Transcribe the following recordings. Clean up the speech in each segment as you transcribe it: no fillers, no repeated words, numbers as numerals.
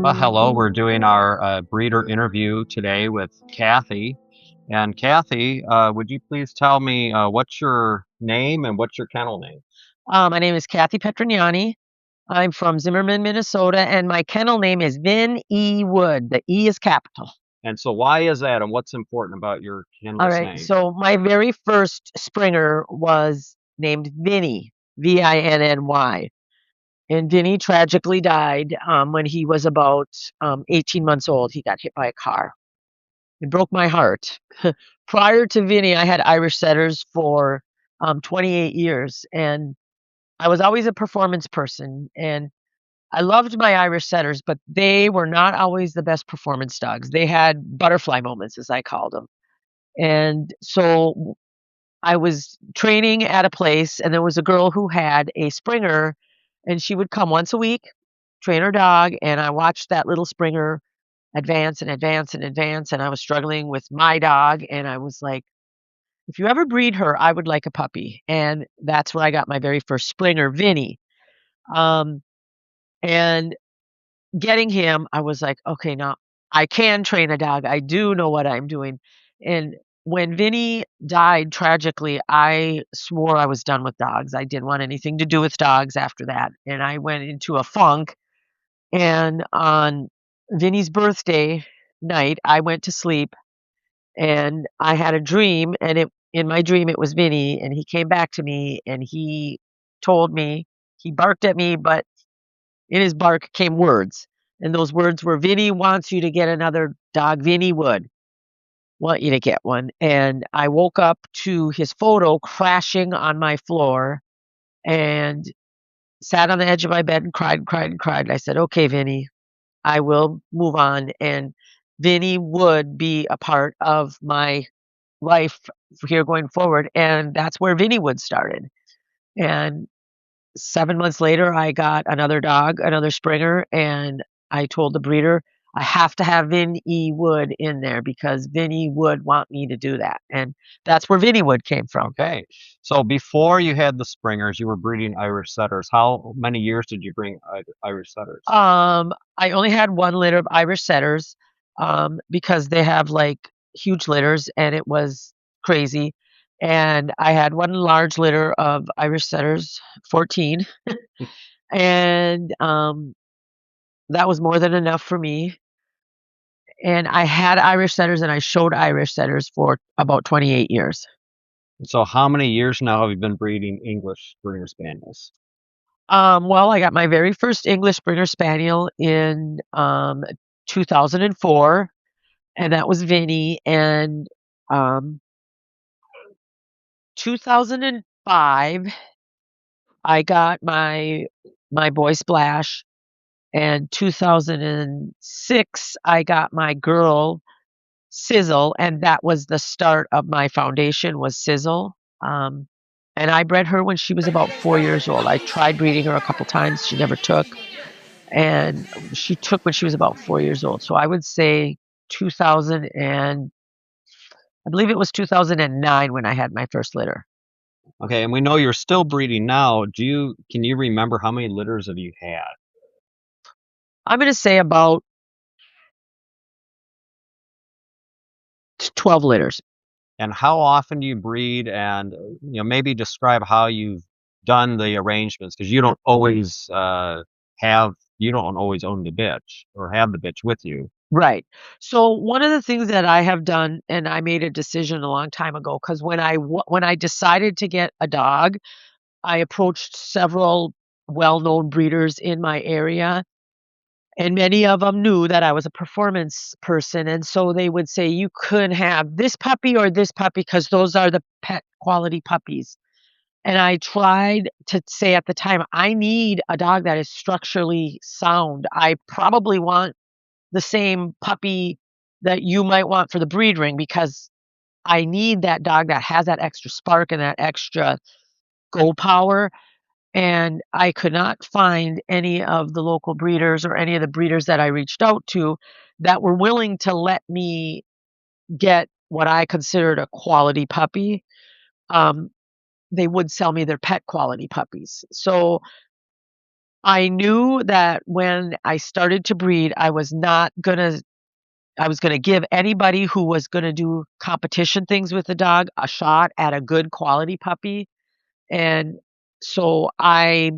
Well, hello. We're doing our breeder interview today with Kathy. And Kathy, would you please tell me what's your name and what's your kennel name? My name is Kathy Petrignani. I'm from Zimmerman, Minnesota, and my kennel name is Vin E. Wood. The E is capital. And so why is that and what's important about your All kennel's right. name? So my very first Springer was named Vinny, Vinny. And Vinny tragically died when he was about 18 months old. He got hit by a car. It broke my heart. Prior to Vinny, I had Irish setters for 28 years, and I was always a performance person. And I loved my Irish setters, but they were not always the best performance dogs. They had butterfly moments, as I called them. And so I was training at a place, and there was a girl who had a Springer, and she would come once a week, train her dog, and I watched that little Springer advance and advance and advance. And I was struggling with my dog, and I was like, if you ever breed her, I would like a puppy. And that's where I got my very first Springer, Vinny. Um, and getting him, I was like, "Okay, now I can train a dog. I do know what I'm doing." And when Vinny died tragically, I swore I was done with dogs. I didn't want anything to do with dogs after that, and I went into a funk, and on Vinny's birthday night, I went to sleep, and I had a dream, and it in my dream, it was Vinny, and he came back to me, and he told me he barked at me, but in his bark came words, and those words were, "Vinny wants you to get another dog. Vinny would want you to get one." And I woke up to his photo crashing on my floor and sat on the edge of my bed and cried and cried and cried. And I said, "Okay, Vinny, I will move on." And Vinny would be a part of my life here going forward. And that's where Vinny would started. And 7 months later, I got another dog, another Springer, and I told the breeder, "I have to have Vin E. Wood in there because Vinny would want me to do that." And that's where Vinny Wood came from. Okay. So before you had the Springers, you were breeding Irish setters. How many years did you bring Irish setters? I only had 1 litter of Irish setters, because they have, like, huge litters, and it was crazy. And I had 1 large litter of Irish setters, 14, and, that was more than enough for me. And I had Irish setters, and I showed Irish setters for about 28 years. So how many years now have you been breeding English Springer Spaniels? Well, I got my very first English Springer Spaniel in 2004, and that was Vinny. And 2005, I got my boy Splash, and 2006, I got my girl Sizzle, and that was the start of my foundation was Sizzle. And I bred her when she was about 4 years old. I tried breeding her a couple times, she never took, and she took when she was about 4 years old. So I would say 2000 and I believe it was 2009 when I had my first litter. Okay, and we know you're still breeding now. Can you remember how many litters have you had? I'm gonna say about 12 litters. And how often do you breed? And maybe describe how you've done the arrangements because you don't always own the bitch or have the bitch with you. Right. So one of the things that I have done, and I made a decision a long time ago, because when I decided to get a dog, I approached several well-known breeders in my area, and many of them knew that I was a performance person, and so they would say, "You could have this puppy or this puppy because those are the pet quality puppies." And I tried to say at the time, "I need a dog that is structurally sound. I probably want the same puppy that you might want for the breed ring because I need that dog that has that extra spark and that extra go power." And I could not find any of the local breeders or any of the breeders that I reached out to that were willing to let me get what I considered a quality puppy. Um, they would sell me their pet quality puppies. So I knew that when I started to breed, I was gonna give anybody who was gonna do competition things with the dog a shot at a good quality puppy. And so I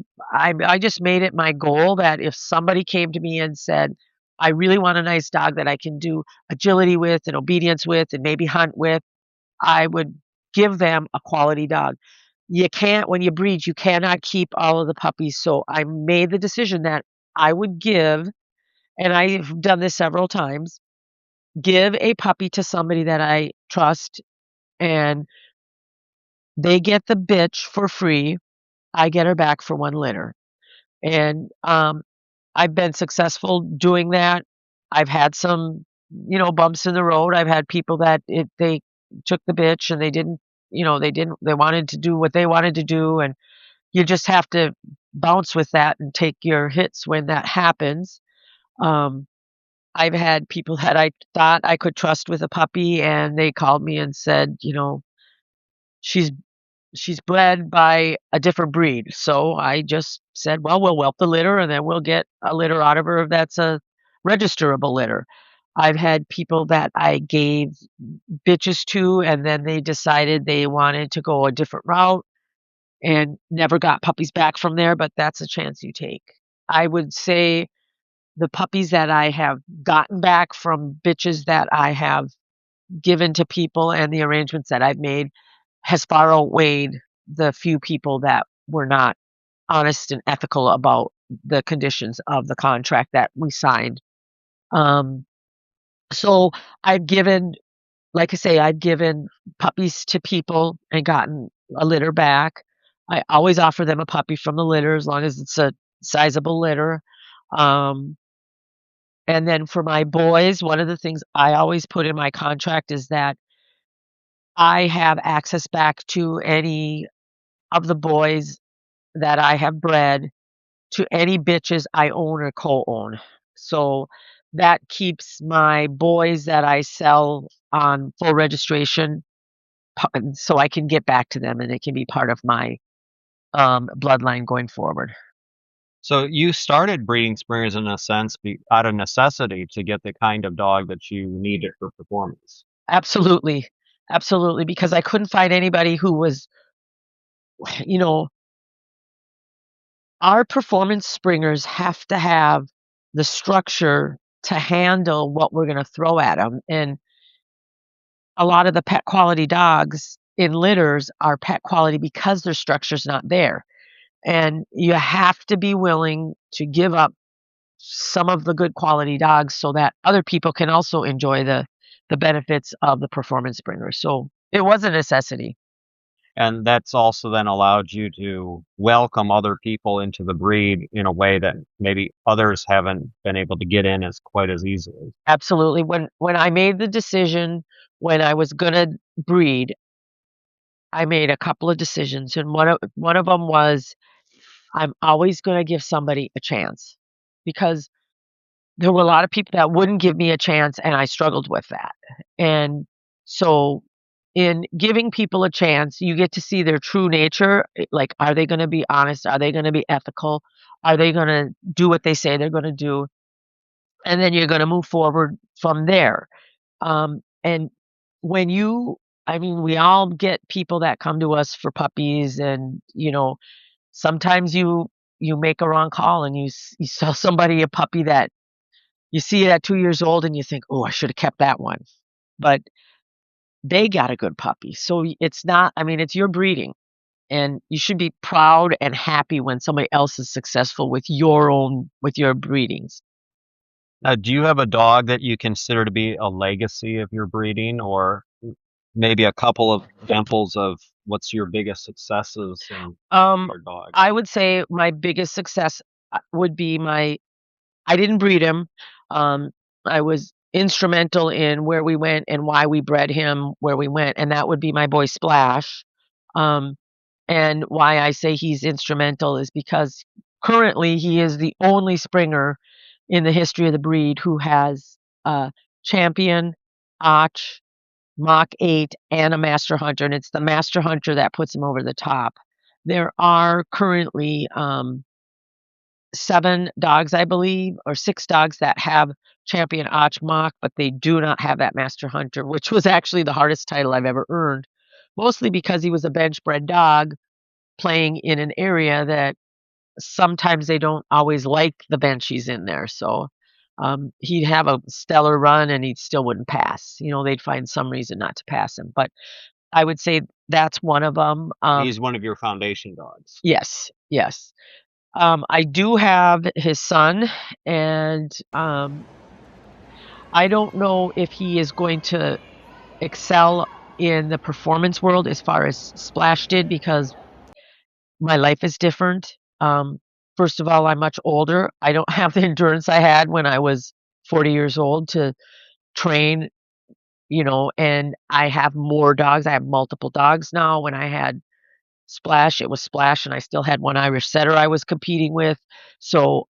just made it my goal that if somebody came to me and said, "I really want a nice dog that I can do agility with and obedience with and maybe hunt with," I would give them a quality dog. You can't when you breed, you cannot keep all of the puppies, so I made the decision that I would give, and I've done this several times, give a puppy to somebody that I trust, and they get the bitch for free. I get her back for 1 litter. And, I've been successful doing that. I've had some, bumps in the road. I've had people that they took the bitch and they didn't, they wanted to do what they wanted to do, and you just have to bounce with that and take your hits when that happens. Um, I've had people that I thought I could trust with a puppy, and they called me and said, "She's she's bred by a different breed." So I just said, "Well, we'll whelp the litter and then we'll get a litter out of her that's a registerable litter." I've had people that I gave bitches to, and then they decided they wanted to go a different route and never got puppies back from there, but that's a chance you take. I would say the puppies that I have gotten back from bitches that I have given to people and the arrangements that I've made has far outweighed the few people that were not honest and ethical about the conditions of the contract that we signed. Um, so I've given, like I say, I've given puppies to people and gotten a litter back. I always offer them a puppy from the litter as long as it's a sizable litter. Um, and then for my boys, one of the things I always put in my contract is that I have access back to any of the boys that I have bred to any bitches I own or co-own. So that keeps my boys that I sell on full registration, so I can get back to them and it can be part of my bloodline going forward. So you started breeding springers in a sense out of necessity to get the kind of dog that you needed for performance. Absolutely. Absolutely. Because I couldn't find anybody who was, you know, our performance springers have to have the structure to handle what we're going to throw at them. And a lot of the pet quality dogs in litters are pet quality because their structure's not there. And you have to be willing to give up some of the good quality dogs so that other people can also enjoy the benefits of the performance springer. So it was a necessity. And that's also then allowed you to welcome other people into the breed in a way that maybe others haven't been able to get in as quite as easily. Absolutely. When I made the decision when I was gonna breed, I made a couple of decisions, and one of them was I'm always gonna give somebody a chance because there were a lot of people that wouldn't give me a chance, and I struggled with that. And so in giving people a chance, you get to see their true nature. Like, are they going to be honest? Are they going to be ethical? Are they going to do what they say they're going to do? And then you're going to move forward from there. And when I mean, we all get people that come to us for puppies, and sometimes you make a wrong call and you sell somebody a puppy that you see it at 2 years old and you think, "Oh, I should have kept that one." But they got a good puppy. So it's not, I mean, it's your breeding, and you should be proud and happy when somebody else is successful with your breedings. Now, do you have a dog that you consider to be a legacy of your breeding, or maybe a couple of examples of what's your biggest successes in Um, your dog? I would say my biggest success would be I didn't breed him. Um, I was instrumental in where we went and why we bred him where we went, and that would be my boy Splash. Um, and why I say he's instrumental is because currently he is the only Springer in the history of the breed who has a champion, Och, Mach 8, and a Master Hunter, and it's the Master Hunter that puts him over the top. There are currently 7 dogs, I believe, or 6 dogs that have champion Achmach, but they do not have that master hunter, which was actually the hardest title I've ever earned, mostly because he was a bench bred dog playing in an area that sometimes they don't always like the bench he's in there. So he'd have a stellar run and he still wouldn't pass. They'd find some reason not to pass him. But I would say that's one of them. He's one of your foundation dogs. Yes, yes. I do have his son, and I don't know if he is going to excel in the performance world as far as Splash did, because my life is different. First of all, I'm much older. I don't have the endurance I had when I was 40 years old to train, and I have more dogs. I have multiple dogs now. When I had Splash, it was Splash, and I still had one Irish setter I was competing with. So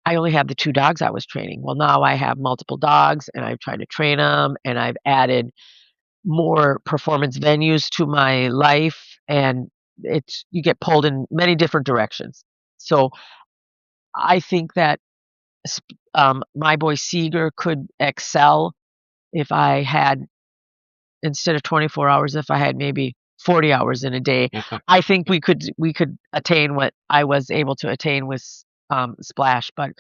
I only have the 2 dogs I was training. Well, now I have multiple dogs, and I've tried to train them, and I've added more performance venues to my life, and you get pulled in many different directions. So I think that my boy Seeger could excel if I had, instead of 24 hours, if I had maybe 40 hours in a day. I think we could attain what I was able to attain with Splash. But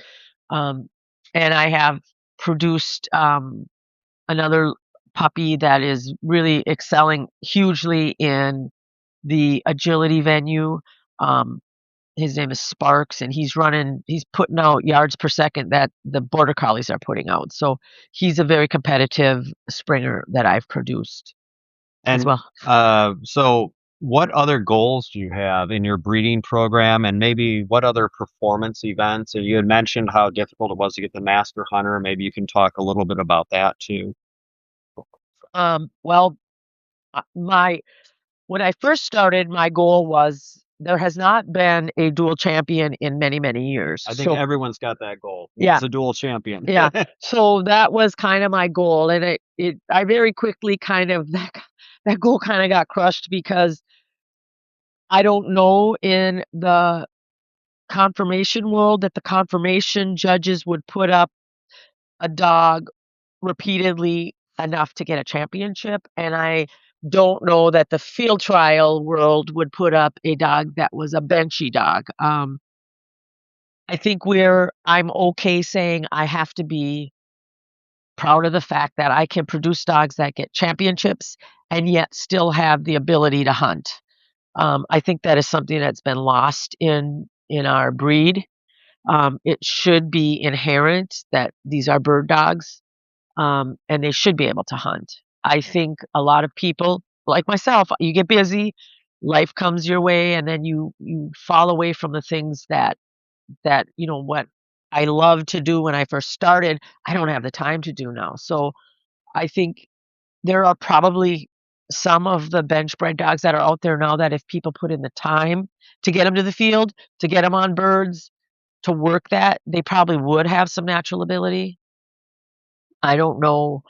and I have produced another puppy that is really excelling hugely in the agility venue. His name is Sparks, and he's putting out yards per second that the border collies are putting out. So he's a very competitive Springer that I've produced as And well. so what other goals do you have in your breeding program, and maybe what other performance events? You had mentioned how difficult it was to get the master hunter. Maybe you can talk a little bit about that too. Well, my when I first started, my goal was, there has not been a dual champion in many, many years. I think everyone's got that goal. Yeah. It's a dual champion. Yeah. So that was kind of my goal, and I very quickly that goal kind of got crushed, because I don't know in the confirmation world that the confirmation judges would put up a dog repeatedly enough to get a championship, and I don't know that the field trial world would put up a dog that was a benchy dog. I think I'm okay saying I have to be proud of the fact that I can produce dogs that get championships and yet still have the ability to hunt. I think that is something that's been lost in our breed. It should be inherent that these are bird dogs, and they should be able to hunt. I think a lot of people, like myself, you get busy, life comes your way, and then you fall away from the things that what I loved to do when I first started, I don't have the time to do now. So I think there are probably some of the bench bred dogs that are out there now that if people put in the time to get them to the field, to get them on birds, to work that, they probably would have some natural ability. I don't know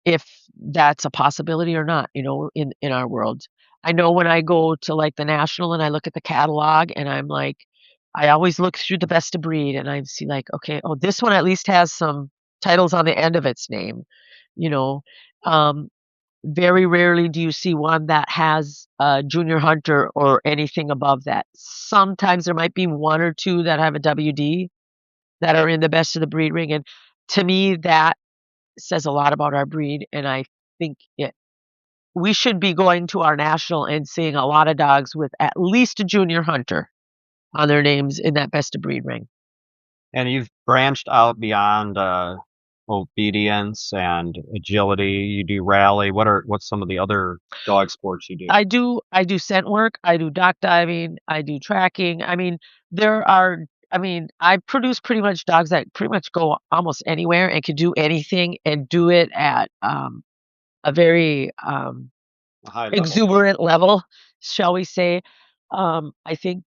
if that's a possibility or not, in our world. I know when I go to, like, the national and I look at the catalog, and I'm like, I always look through the best of breed, and I see, like, okay, oh, this one at least has some titles on the end of its name, you know? Um, Very rarely do you see one that has a junior hunter or anything above that. Sometimes there might be 1 or 2 that have a WD that are in the best of the breed ring, and to me, that says a lot about our breed, and I think we should be going to our national and seeing a lot of dogs with at least a junior hunter on their names in that best of breed ring. And you've branched out beyond obedience and agility. You do rally. What's some of the other dog sports you do? I do scent work, I do dock diving, I do tracking. I produce pretty much dogs that pretty much go almost anywhere and can do anything and do it at a very A high level. exuberant level, shall we say. I think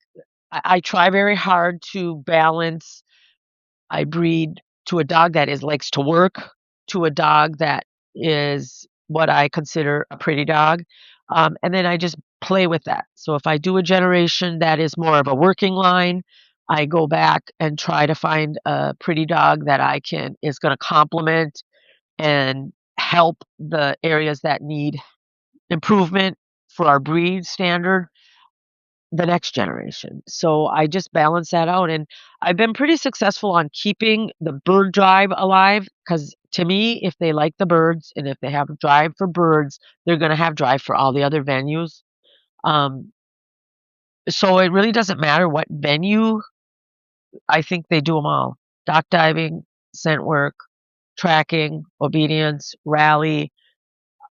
I try very hard to balance. I breed to a dog that likes to work, to a dog that is what I consider a pretty dog, and then I just play with that. So if I do a generation that is more of a working line, I go back and try to find a pretty dog that is gonna complement and help the areas that need improvement for our breed standard, the next generation. So I just balance that out, and I've been pretty successful on keeping the bird drive alive. Because to me, if they like the birds and if they have a drive for birds, they're gonna have drive for all the other venues. Um, so it really doesn't matter what venue. I think they do them all. Dock diving, scent work, tracking, obedience, rally.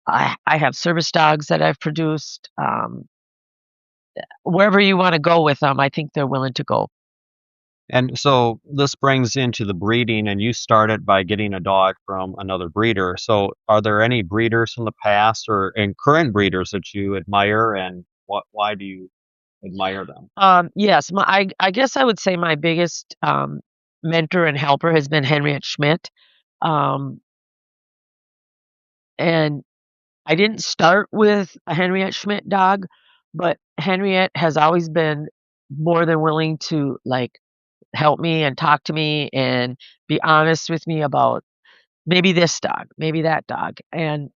I have service dogs that I've produced. Wherever you wanna go with them, I think they're willing to go. And so this brings into the breeding, and you started by getting a dog from another breeder. So are there any breeders from the past or and current breeders that you admire, and why do you admire them? Yes, I guess I would say my biggest, mentor and helper has been Henriette Schmidt. Um, and I didn't start with a Henriette Schmidt dog, but Henriette has always been more than willing to, like, help me and talk to me and be honest with me about maybe this dog, maybe that dog. And,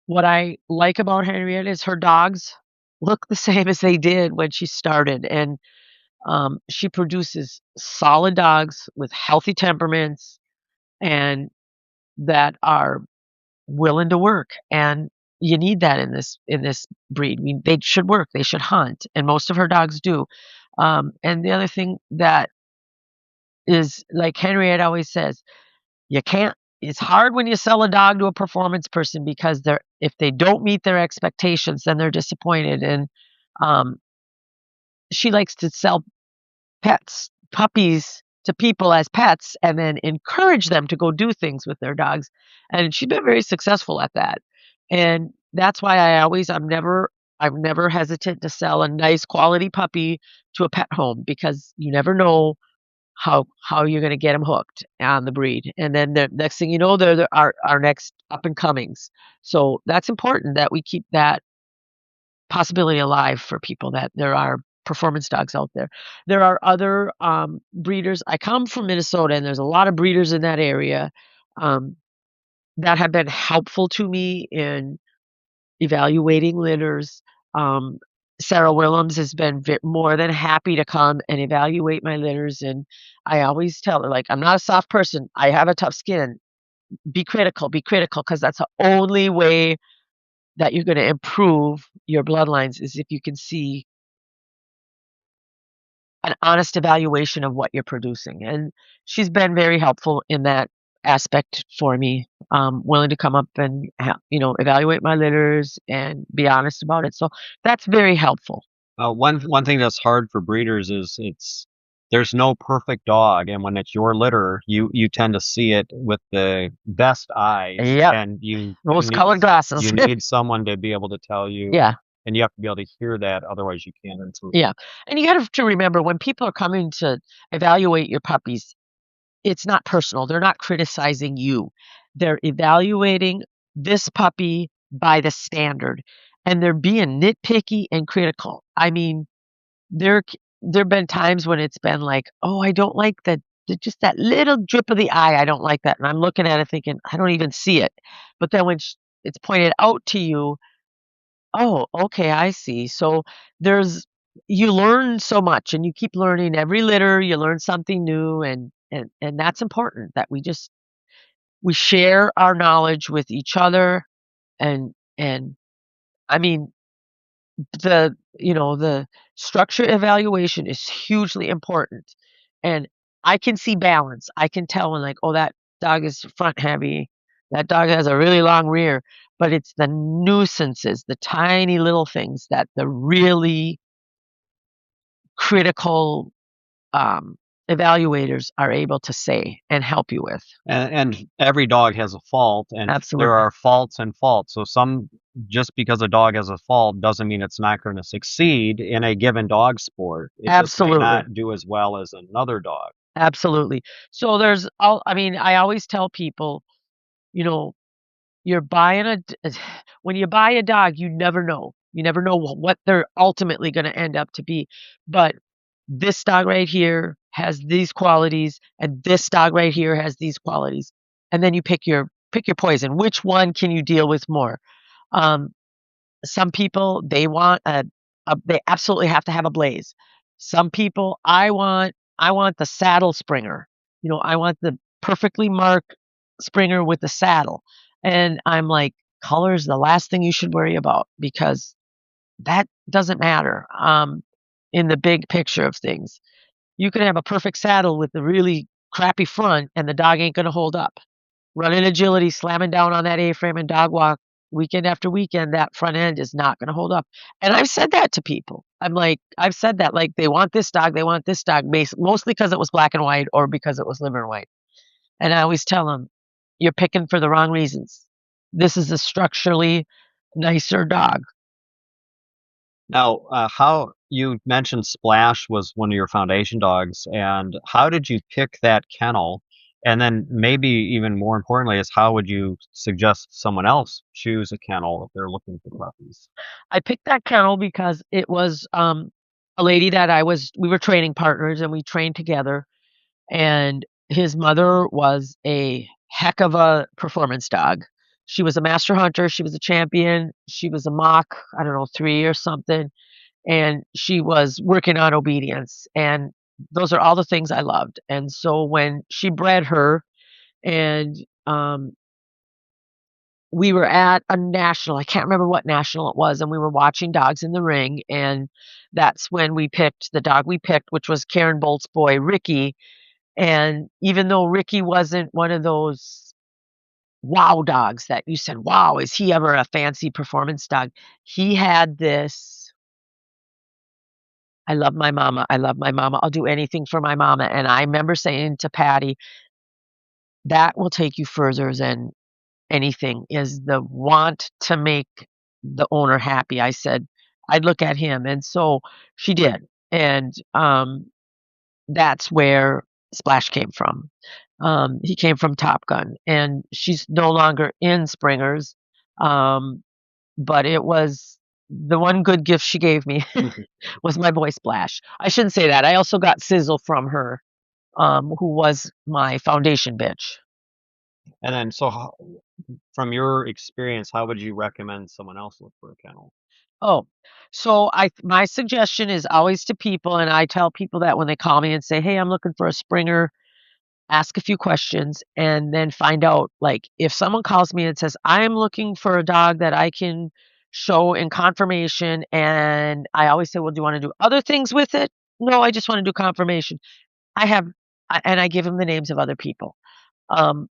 what I like about Henriette is her dogs look the same as they did when she started, and she produces solid dogs with healthy temperaments and that are willing to work. And you need that in this breed. I mean, they should work. They should hunt, and most of her dogs do. And the other thing that is, like Henriette always says, you can't. It's hard when you sell a dog to a performance person because if they don't meet their expectations, then they're disappointed. And um, she likes to sell pets, puppies to people as pets and then encourage them to go do things with their dogs. And she's been very successful at that. And that's why I'm never hesitant to sell a nice quality puppy to a pet home because you never know how you're going to get them hooked on the breed. And then the next thing you know, they're our next up and comings. So that's important that we keep that possibility alive for people that there are performance dogs out there. There are other breeders. I come from Minnesota, and there's a lot of breeders in that area um, that have been helpful to me in evaluating litters. Um, Sarah Willems has been more than happy to come and evaluate my litters, and I always tell her, like, I'm not a soft person. I have a tough skin. Be critical, because that's the only way that you're going to improve your bloodlines is if you can see an honest evaluation of what you're producing. And she's been very helpful in that aspect for me, willing to come up and evaluate my litters and be honest about it. So that's very helpful. One thing that's hard for breeders is there's no perfect dog, and when it's your litter, you tend to see it with the best eyes, Yep, and rose colored glasses. you need someone to be able to tell you, Yeah, and you have to be able to hear that, otherwise you can't improve. yeah. And you got to remember when people are coming to evaluate your puppies, it's not personal. They're not criticizing you. They're evaluating this puppy by the standard, and they're being nitpicky and critical. I mean, there've been times when it's been like, "Oh, I don't like just that little drip of the eye. I don't like that." And I'm looking at it thinking, "I don't even see it." But then when it's pointed out to you, "Oh, okay, I see." So there's you learn so much, and you keep learning every litter. You learn something new, and that's important that we share our knowledge with each other. And I mean, the structure evaluation is hugely important. And I can see balance. I can tell when, like, oh, that dog is front heavy. That dog has a really long rear, but it's the nuisances, the tiny little things that the really critical evaluators are able to say and help you with. And every dog has a fault, and there Absolutely. are faults and faults. So just because a dog has a fault doesn't mean it's not going to succeed in a given dog sport. It just might Absolutely. not do as well as another dog. Absolutely. So I mean, I always tell people, you know, you're buying when you buy a dog, you never know. You never know what they're ultimately going to end up to be. But this dog right here has these qualities, and this dog right here has these qualities. And then you pick your poison. Which one can you deal with more? Um, some people, they want they absolutely have to have a blaze. Some people, I want the saddle Springer. I want the perfectly marked Springer with the saddle. And I'm like, color's the last thing you should worry about, because that doesn't matter in the big picture of things. You can have a perfect saddle with a really crappy front, and the dog ain't going to hold up. Running agility, slamming down on that A-frame and dog walk weekend after weekend, that front end is not going to hold up. And I've said that to people. I've said that, like, they want this dog, mostly because it was black and white or because it was liver and white. And I always tell them, you're picking for the wrong reasons. This is a structurally nicer dog. Now, how you mentioned Splash was one of your foundation dogs, and how did you pick that kennel? And then maybe even more importantly is how would you suggest someone else choose a kennel if they're looking for puppies? I picked that kennel because it was a lady that we were training partners, and we trained together. And his mother was a heck of a performance dog. She was a master hunter. She was a champion. She was a mock, I don't know, 3 or something. And she was working on obedience. And those are all the things I loved. And so when she bred her, and we were at a national, I can't remember what national it was, and we were watching dogs in the ring. And that's when we picked the dog we picked, which was Karen Bolt's boy, Ricky. And even though Ricky wasn't one of those wow dogs that you said, wow, is he ever a fancy performance dog? He had this, I love my mama. I love my mama. I'll do anything for my mama. And I remember saying to Patty, that will take you further than anything, is the want to make the owner happy. I said, I'd look at him. And so she did. And that's where Splash came from. He came from Top Gun, and she's no longer in Springers. Um, but it was the one good gift she gave me was my boy Splash. I shouldn't say that. I also got Sizzle from her, who was my foundation bitch. And then, so from your experience, how would you recommend someone else look for a kennel? Oh, so my suggestion is always to people, and I tell people that when they call me and say, "Hey, I'm looking for a Springer," ask a few questions and then find out, like, if someone calls me and says, "I'm looking for a dog that I can show in confirmation," and I always say, "Well, do you want to do other things with it?" "No, I just want to do confirmation." I have, and I give them the names of other people, um,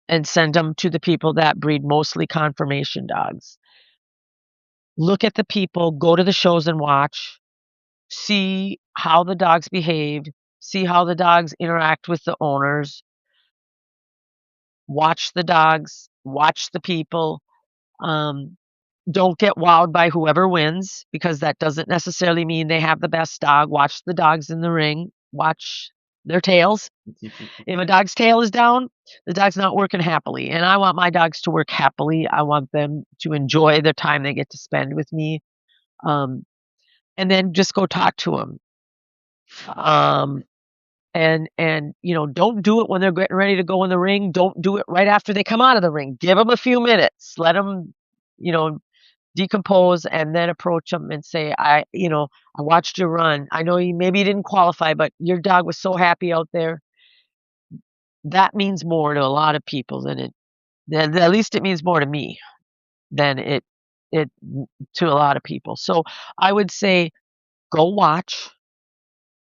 and send them to the people that breed mostly confirmation dogs. Look at the people, go to the shows and watch, see how the dogs behave, see how the dogs interact with the owners, watch the dogs, watch the people. Um, don't get wowed by whoever wins, because that doesn't necessarily mean they have the best dog. Watch the dogs in the ring, watch their tails. If a dog's tail is down, the dog's not working happily. And I want my dogs to work happily. I want them to enjoy the time they get to spend with me. Um, and then just go talk to them. Um, and don't do it when they're getting ready to go in the ring. Don't do it right after they come out of the ring. Give them a few minutes. Let them, you know, decompose, and then approach them and say, I watched you run. I know maybe you didn't qualify, but your dog was so happy out there." That means more to a lot of people than at least it means more to me than it to a lot of people. So I would say, go watch,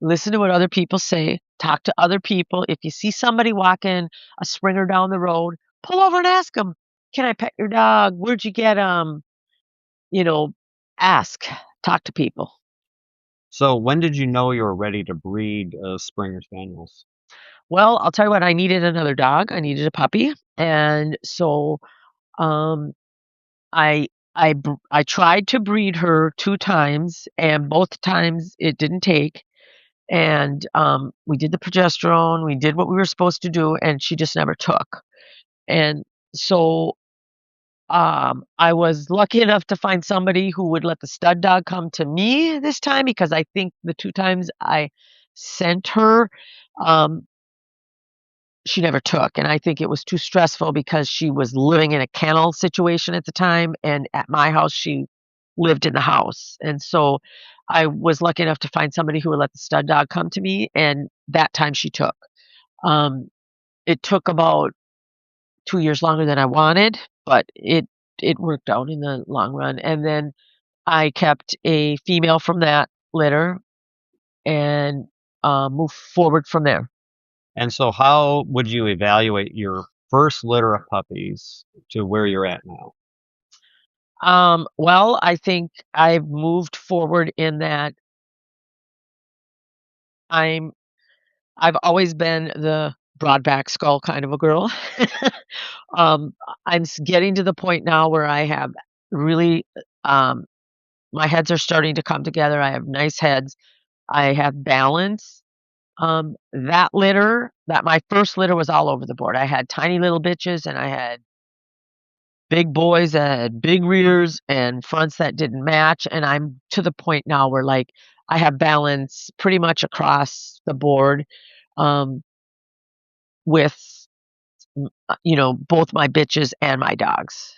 listen to what other people say, talk to other people. If you see somebody walking a Springer down the road, pull over and ask them, "Can I pet your dog? Where'd you get him?" You know, ask, talk to people. So when did you know you were ready to breed Springer Spaniels? Well, I'll tell you what, I needed another dog. I needed a puppy. And so um, I tried to breed her 2 times, and both times it didn't take. And we did the progesterone, we did what we were supposed to do, and she just never took. And so I was lucky enough to find somebody who would let the stud dog come to me this time, because I think the 2 times I sent her, um, she never took, and I think it was too stressful because she was living in a kennel situation at the time, and at my house, she lived in the house, and so I was lucky enough to find somebody who would let the stud dog come to me, and that time she took. Um, it took about 2 years longer than I wanted, but it worked out in the long run, and then I kept a female from that litter and, moved forward from there. And so how would you evaluate your first litter of puppies to where you're at now? Well, I think I've moved forward in that I'm I've always been the broad back skull kind of a girl. Um, getting to the point now where I have really, um, my heads are starting to come together. I have nice heads. I have balance. That my first litter was all over the board. I had tiny little bitches and I had big boys that had big rears and fronts that didn't match. And I'm to the point now where like I have balance pretty much across the board, um, with both my bitches and my dogs.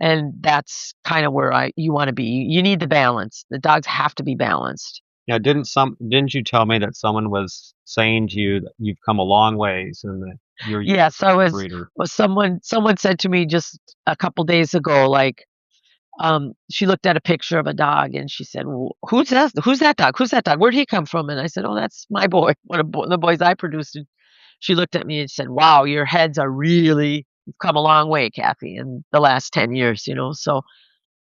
And that's kind of where you want to be. You need the balance. The dogs have to be balanced. Yeah, didn't you tell me that someone was saying to you that you've come a long ways and that you're Yes, I breeder? was someone said to me just a couple days ago, like, she looked at a picture of a dog and she said, "Well, who's that? Who's that dog? Who's that dog? Where'd he come from?" And I said, "Oh, that's my boy, one of the boys I produced." And she looked at me and said, "Wow, your heads are really you've come a long way, Kathy, in the last 10 years, you know." So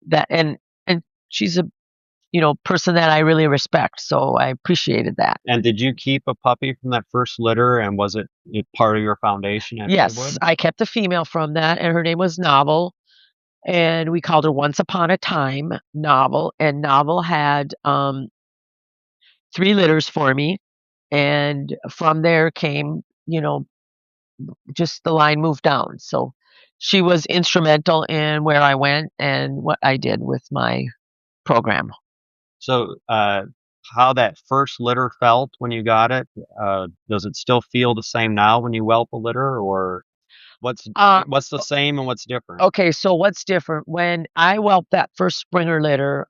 that and she's a person that I really respect. So I appreciated that. And did you keep a puppy from that first litter, and was it part of your foundation at Yes, Deadwood? I kept a female from that, and her name was Novel, and we called her Once Upon a Time Novel, and Novel had 3 litters for me, and from there came, just the line moved down. So she was instrumental in where I went and what I did with my program. So, how that first litter felt when you got it, does it still feel the same now when you whelp a litter, or what's Uh, what's the same and what's different? okay, so what's different? When I whelped that first Springer litter,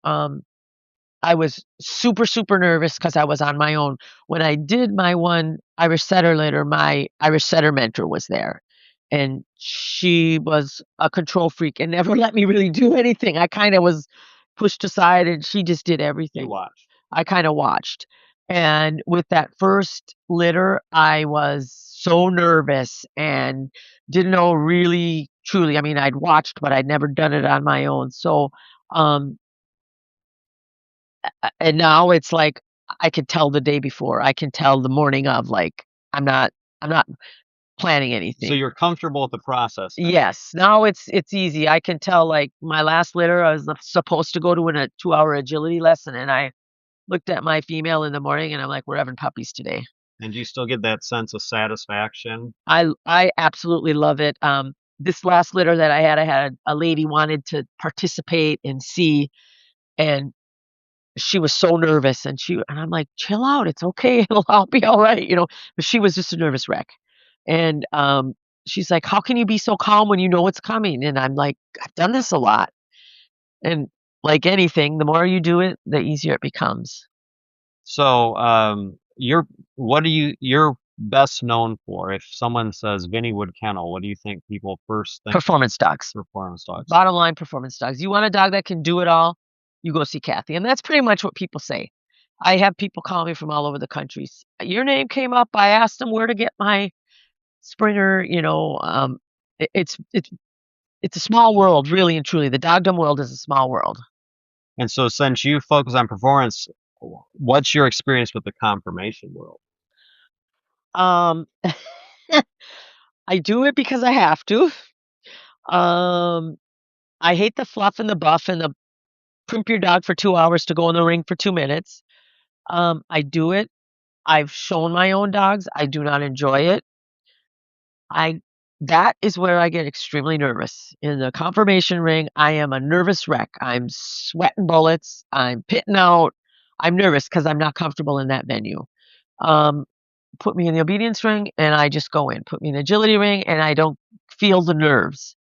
I was super, super nervous because I was on my own. When I did my one Irish setter litter, my Irish setter mentor was there, and she was a control freak and never let me really do anything. I kinda was pushed aside, and she just did You everything. watch. I kinda watched. And with that first litter, I was so nervous and didn't know really truly, I mean, I'd watched, but I'd never done it on my own. So, um and now it's like I could tell the day before. I can tell the morning of, like, I'm not planning So anything. you're comfortable with the process now. Yes, now it's easy. I can tell, like, my last litter, I was supposed to go to a 2-hour agility lesson, and I looked at my female in the morning, and I'm like, "We're having puppies today." And do you still get that sense of satisfaction? I absolutely love it. This last litter that I had a lady wanted to participate and see, and she was so nervous, and I'm like, "Chill out, it's okay, it'll all be alright," but she was just a nervous wreck, and, she's like, "How can you be so calm when you know what's coming?" And I'm like, "I've done this a lot," and like anything, the more you do it, the easier it becomes. So, you're best known for? If someone says Vinnie Wood Kennel, what do you think people first think of? Performance dogs. Performance dogs. Bottom line, performance dogs. You want a dog that can do it all, you go see Kathy, and that's pretty much what people say. I have people call me from all over the country. "Your name came up, I asked them where to get my Springer," it's a small world, really and truly. The dogdom world is a small world. And so since you focus on performance, what's your experience with the confirmation world? Um, I do it because I have to. Um, I hate the fluff and the buff and the primp your dog for 2 hours to go in the ring for 2 minutes. I do it. I've shown my own dogs. I do not enjoy it. I that is where I get extremely nervous. In the conformation ring, I am a nervous wreck. I'm sweating bullets. I'm pitting out. I'm nervous because I'm not comfortable in that venue. Um, put me in the obedience ring and I just go in. Put me in the agility ring and I don't feel the nerves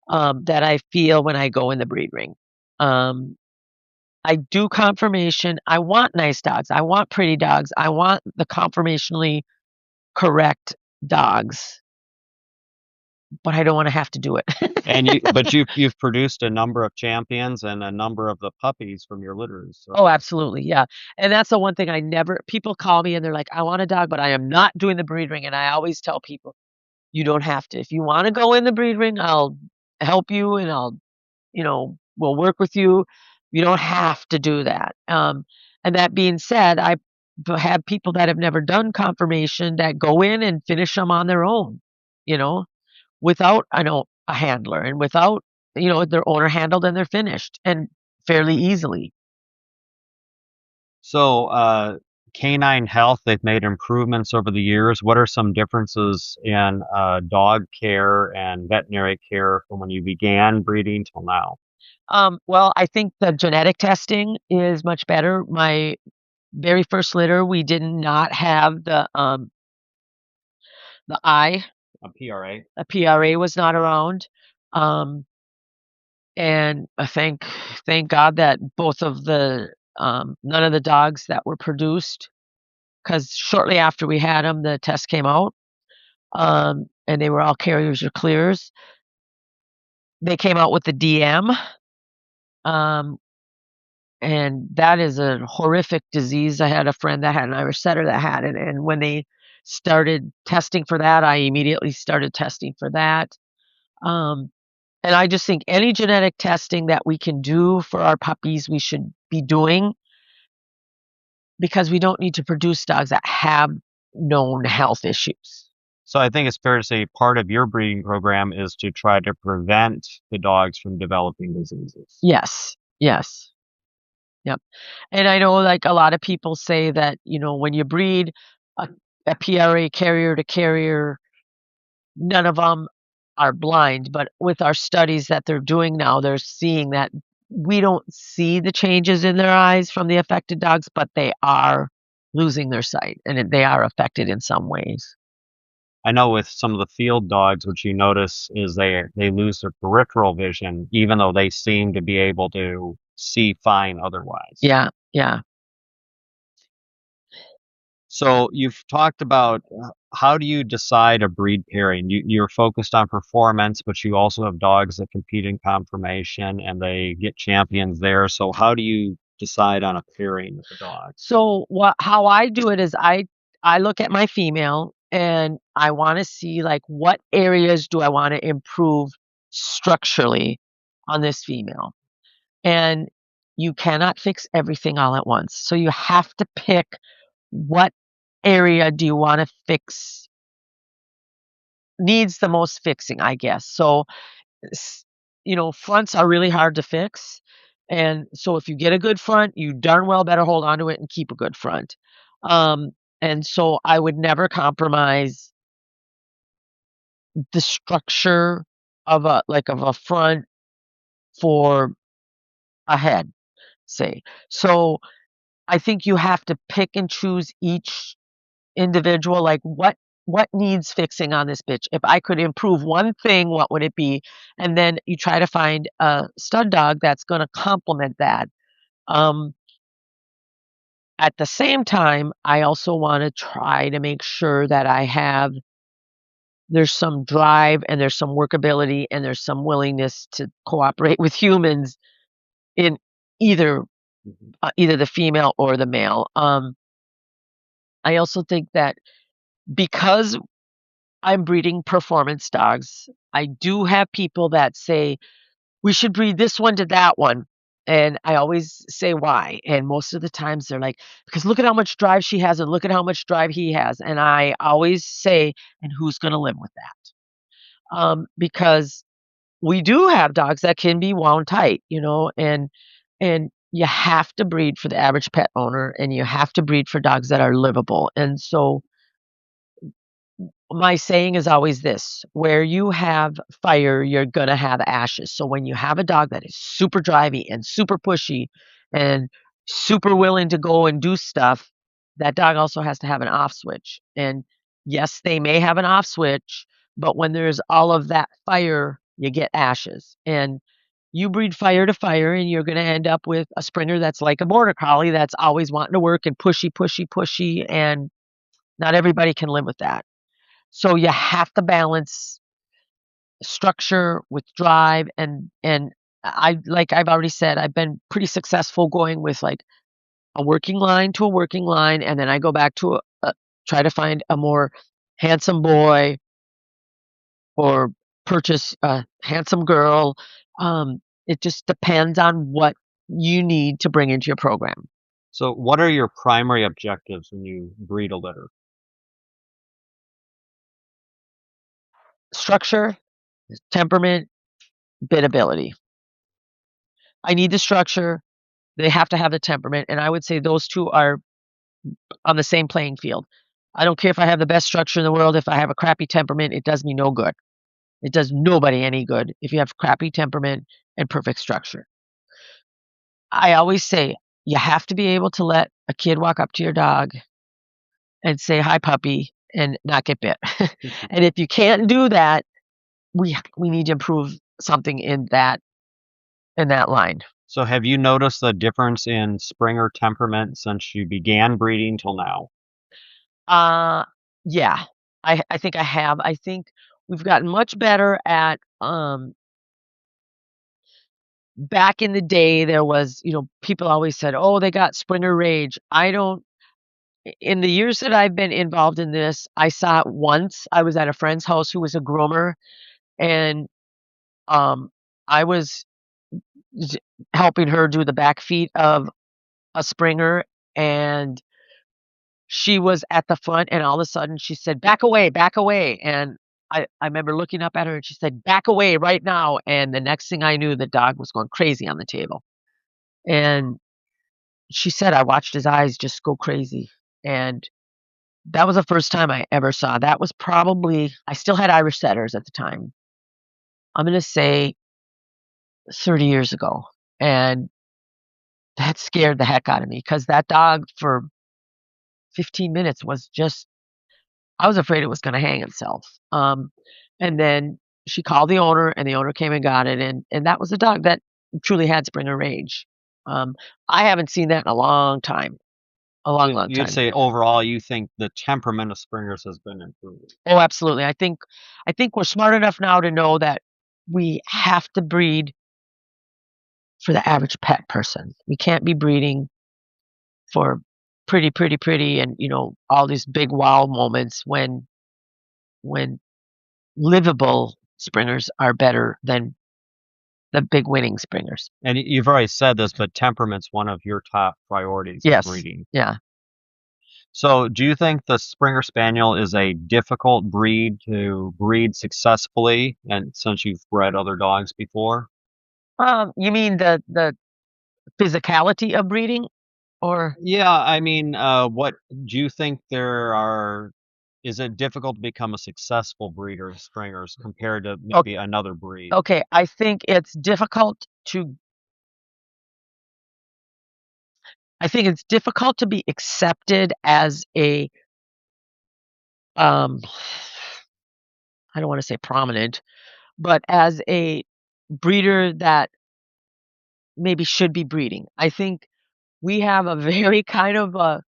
that I feel when I go in the breed ring. I do conformation. I want nice dogs. I want pretty dogs. I want the conformationally correct dogs, but I don't want to have to do it. But you've produced a number of champions and a number of the puppies from your litters. So. Oh, absolutely, yeah, and that's the one thing people call me and they're like, "I want a dog, but I am not doing the breed ring," and I always tell people, "You don't have to. If you wanna go in the breed ring, I'll help you and we'll work with you. You don't have to do that." And that being said, I have people that have never done confirmation that go in and finish them on their own, you know, without, a handler and without, their owner handled and they're finished and fairly easily. So, canine health, they've made improvements over the years. What are some differences in dog care and veterinary care from when you began breeding till now? Well, I think the genetic testing is much better. My very first litter, we did not have the eye. A PRA? A PRA was not around. Um, and thank God that both of the none of the dogs that were produced, because shortly after we had them, the test came out, and they were all carriers or clears. They came out with the DM, um, and that is a horrific disease. I had a friend that had an Irish setter that had it, and when they started testing for that, I immediately started testing for that. Um, and I just think any genetic testing that we can do for our puppies, we should be doing because we don't need to produce dogs that have known health issues. So I think it's fair to say part of your breeding program is to try to prevent the dogs from developing diseases. Yes. Yes. Yep. And I know like a lot of people say that, when you breed a, a PRA carrier to carrier, none of them are blind. But with our studies that they're doing now, they're seeing that we don't see the changes in their eyes from the affected dogs, but they are losing their sight and they are affected in some ways. I know with some of the field dogs, what you notice is they lose their peripheral vision, even though they seem to be able to see fine otherwise. Yeah. Yeah. So you've talked about how do you decide a breed pairing? You're focused on performance, but you also have dogs that compete in conformation and they get champions there. So how do you decide on a pairing with a dog? So how I do it is I look at my female and I want to see like what areas do I want to improve structurally on this female. And you cannot fix everything all at once. So you have to pick what area do you want to fix needs the most fixing, I guess. So fronts are really hard to fix. And so if you get a good front, you darn well better hold on to it and keep a good front. Um, and so I would never compromise the structure of a front for a head, say. So I think you have to pick and choose each individual, like what needs fixing on this bitch? If I could improve one thing, what would it be? And then you try to find a stud dog that's going to complement that. Um, at the same time, I also want to try to make sure that there's some drive and there's some workability and there's some willingness to cooperate with humans in either Mhm. either the female or the male. I also think that because I'm breeding performance dogs, I do have people that say, "We should breed this one to that one." And I always say why. And most of the times they're like, "Because look at how much drive she has and look at how much drive he has." And I always say, "And who's going to live with that?" Because we do have dogs that can be wound tight, and you have to breed for the average pet owner and you have to breed for dogs that are livable. And so my saying is always this: where you have fire, you're gonna have ashes. So when you have a dog that is super drivey and super pushy and super willing to go and do stuff, that dog also has to have an off switch. And yes, they may have an off switch, but when there's all of that fire, you get ashes. And you breed fire to fire, and you're gonna end up with a Springer that's like a Border Collie that's always wanting to work and pushy, pushy, pushy, and not everybody can live with that. So you have to balance structure with drive, and like I've already said, I've been pretty successful going with like a working line to a working line, and then I go back to try to find a more handsome boy or purchase a handsome girl. It just depends on what you need to bring into your program. So what are your primary objectives when you breed a litter? Structure, temperament, biddability. I need the structure. They have to have the temperament, and I would say those two are on the same playing field. I don't care if I have the best structure in the world. If I have a crappy temperament, it does me no good. It does nobody any good if you have crappy temperament and perfect structure. I always say you have to be able to let a kid walk up to your dog and say, "Hi, puppy," and not get bit. And if you can't do that, we need to improve something in that line. So have you noticed the difference in Springer temperament since you began breeding till now? Uh, yeah, I think I have. I think we've gotten much better at, back in the day, there was, people always said, "Oh, they got Springer rage." I don't In the years that I've been involved in this, I saw it once. I was at a friend's house who was a groomer, and, um, I was j helping her do the back feet of a Springer, and she was at the front, and all of a sudden she said, back away," and I remember looking up at her, and she said, "Back away right now," and the next thing I knew, the dog was going crazy on the table, and she said, "I watched his eyes just go crazy," and that was the first time I ever saw. That was probably I still had Irish setters at the time. I'm gonna say 30 years ago, and that scared the heck out of me because that dog for 15 minutes was just I was afraid it was gonna hang itself. And then she called the owner, and the owner came and got it, and that was a dog that truly had Springer rage. Um, I haven't seen that in a long time, a long, So long you'd time. say overall you think the temperament of Springers has been improved. Oh, absolutely. I think we're smart enough now to know that we have to breed for the average pet person. We can't be breeding for pretty, pretty, pretty, and all these big wow moments when livable Springers are better than the big winning Springers. And you've already said this, but temperament's one of your top priorities in Yes. breeding. Yeah. So do you think the Springer Spaniel is a difficult breed to breed successfully, and since you've bred other dogs before? You mean the physicality of breeding, or Yeah, I mean, what do you think is it difficult to become a successful breeder of Springers compared to o- maybe another breed? okay, I think it's difficult to be accepted as a um I don't want to say prominent, but as a breeder that maybe should be breeding. I think we have a very kind of a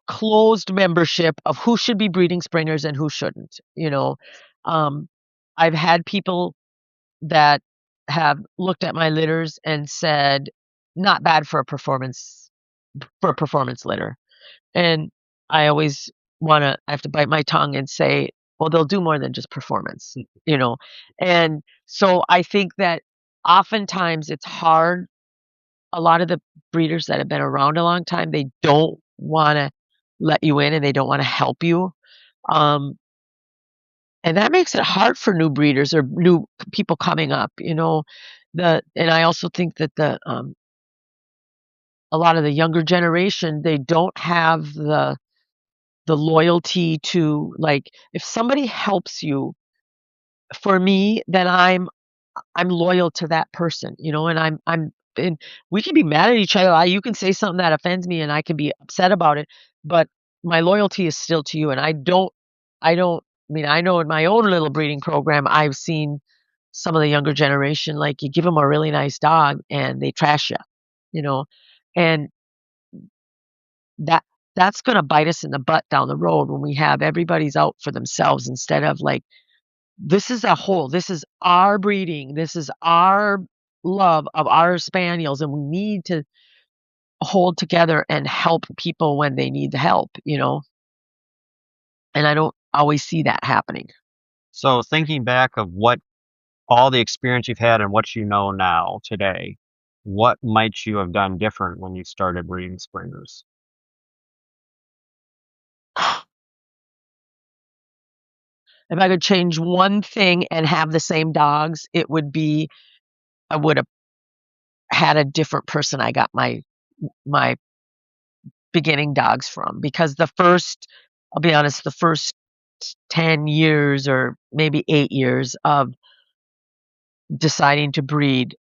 closed membership of who should be breeding Springers and who shouldn't. Um, I've had people that have looked at my litters and said, "Not bad for a performance litter," and I always I have to bite my tongue and say, "Well, they'll do more than just performance," you know? And so I think that oftentimes it's hard. A lot of the breeders that have been around a long time, they don't wanna let you in and they don't wanna help you. Um, and that makes it hard for new breeders or new people coming up, and I also think that a lot of the younger generation, they don't have the loyalty to, like, if somebody helps you, for me, then I'm loyal to that person, and and we can be mad at each other. You can say something that offends me and I can be upset about it, but my loyalty is still to you. And I mean, I know in my own little breeding program, I've seen some of the younger generation, like you give them a really nice dog and they trash you know, and that that's going to bite us in the butt down the road when we have everybody's out for themselves instead of like, this is a whole. This is our breeding. This is our love of our spaniels, and we need to hold together and help people when they need the help. And I don't always see that happening. So thinking back of what all the experience you've had and what you know now today, what might you have done different when you started breeding springers? If I could change one thing and have the same dogs, it would be I would have had a different person I got my beginning dogs from, because I'll be honest, the first 10 years or maybe 8 years of deciding to breed,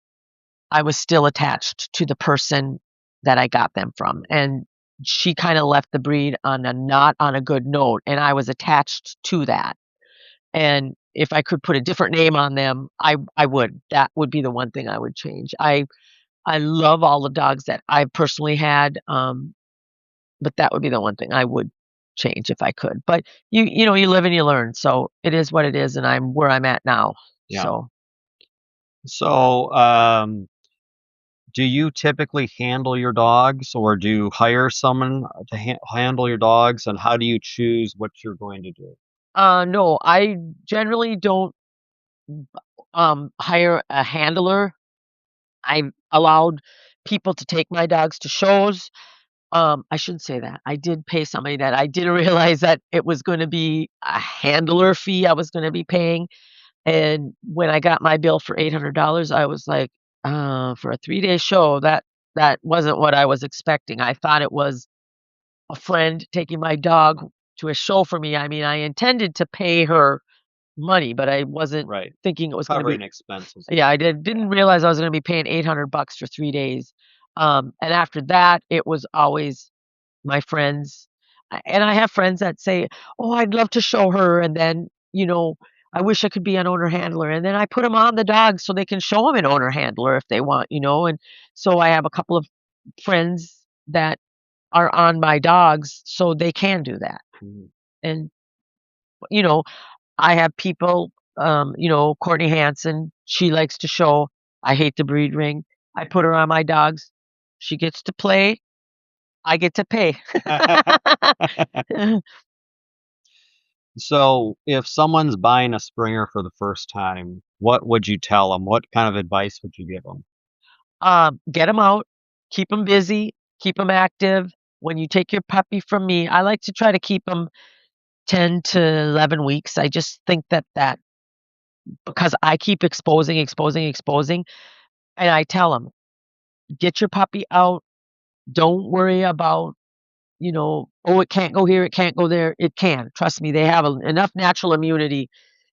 I was still attached to the person that I got them from, and she kinda left the breed on a not on a good note, and I was attached to that, and if I could put a different name on them, I would. That would be the one thing I would change. I love all the dogs that I've personally had, but that would be the one thing I would change if I could. But you live and you learn, so it is what it is, and I'm where I'm at now. Yeah. So, So, do you typically handle your dogs or do you hire someone to handle your dogs? And how do you choose what you're going to do? no, I generally don't, hire a handler. I've allowed people to take my dogs to shows. I shouldn't say that. I did pay somebody that. I didn't realize that it was gonna be a handler fee I was gonna be paying. And when I got my bill for $800, I was like, for a 3-day show, that wasn't what I was expecting. I thought it was a friend taking my dog to a show for me. I mean, I intended to pay her money, but I wasn't Right. thinking it was gonna be. Covering expenses. Yeah, I didn't realize I was gonna be paying $800 for 3 days. And after that, it was always my friends. And I have friends that say, "Oh, I'd love to show her," and then, "I wish I could be an owner handler," and then I put them on the dogs so they can show them an owner handler if they want. And so I have a couple of friends that are on my dogs so they can do that. Mhm. And, you know, I have people, Courtney Hanson, she likes to show. I hate the breed ring. I put her on my dogs. She gets to play. I get to pay. So, if someone's buying a Springer for the first time, what would you tell them? What kind of advice would you give them? Get them out, keep them busy, keep them active. When you take your puppy from me, I like to try to keep them 10 to 11 weeks. I just think that because I keep exposing, exposing, exposing, and I tell them, get your puppy out. Don't worry about, oh, it can't go here, it can't go there. It can. Trust me, they have enough natural immunity.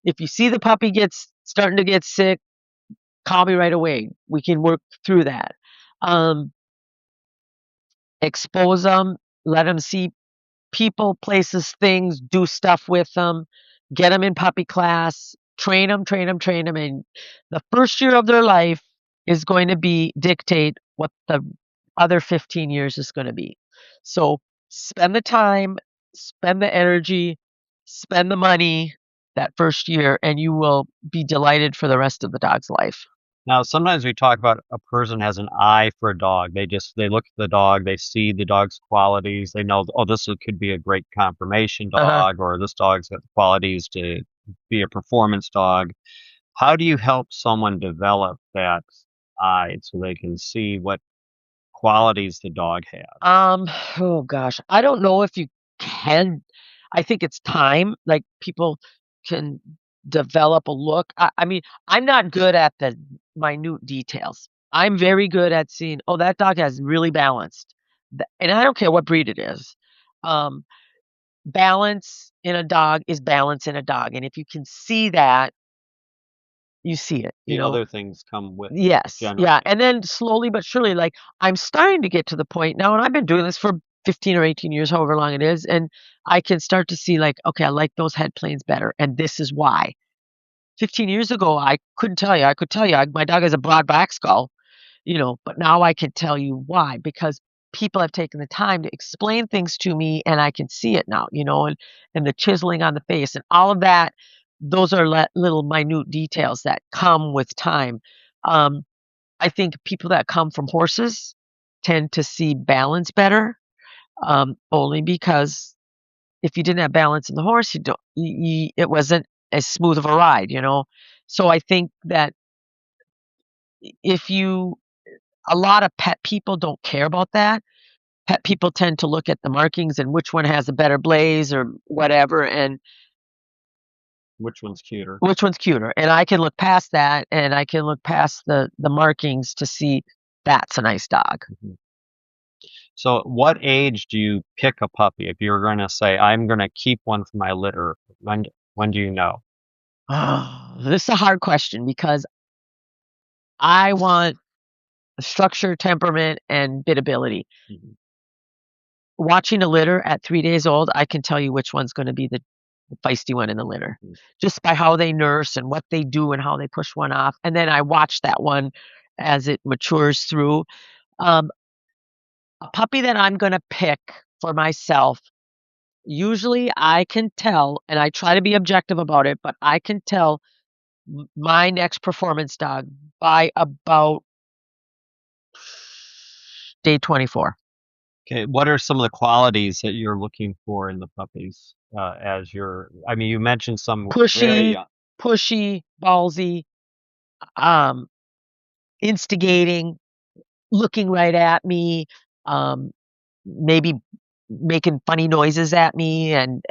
If you see the puppy gets starting to get sick, call me right away. We can work through that. Um, expose them, let them see people, places, things, do stuff with them, get them in puppy class, train them, train them, train them. And the first year of their life is going to be dictate what the other 15 years is going to be. So spend the time, spend the energy, spend the money that first year, and you will be delighted for the rest of the dog's life. Now, sometimes we talk about a person has an eye for a dog. They look at the dog, they see the dog's qualities, they know, oh, could be a great conformation Uh-huh. dog, or this dog's got the qualities to be a performance dog. How do you help someone develop that eye so they can see what qualities the dog has? Um, oh gosh, I don't know if you can. I think it's time. Like people can develop a look. I mean, I'm not good at the minute details. I'm very good at seeing, oh, that dog has really balanced. And I don't care what breed it is. Um, balance in a dog is balance in a dog. And if you can see that, you see it, The other things come with Yes. Yeah. generally. And then slowly but surely, like I'm starting to get to the point now, and I've been doing this for 15 or 18 years, however long it is. And I can start to see like, okay, I like those head planes better. And this is why. 15 years ago, I couldn't tell you. I could tell you my dog has a broad back skull, but now I can tell you why, because people have taken the time to explain things to me and I can see it now, and the chiseling on the face and all of that. Those are little minute details that come with time. Um, I think people that come from horses tend to see balance better, only because if you didn't have balance in the horse, you don't, it wasn't as smooth of a ride. So I think that if you, a lot of pet people don't care about that. Pet people tend to look at the markings and which one has a better blaze or whatever, and Which one's cuter? which one's cuter. And I can look past that, and I can look past the markings to see that's a nice dog. Mm-hmm. So what age do you pick a puppy? If you're going to say, I'm going to keep one for my litter, when do you know? Oh, this is a hard question because I want structure, temperament, and biddability. Mm-hmm. Watching a litter at 3 days old, I can tell you which one's going to be the feisty one in the litter, just by how they nurse and what they do and how they push one off. And then I watch that one as it matures through. A puppy that I'm going to pick for myself, usually I can tell, and I try to be objective about it, but I can tell my next performance dog by about day 24. Okay, what are some of the qualities that you're looking for in the puppies I mean, you mentioned some very Pushy, young. pushy, ballsy, um, instigating, looking right at me, um, maybe making funny noises at me, and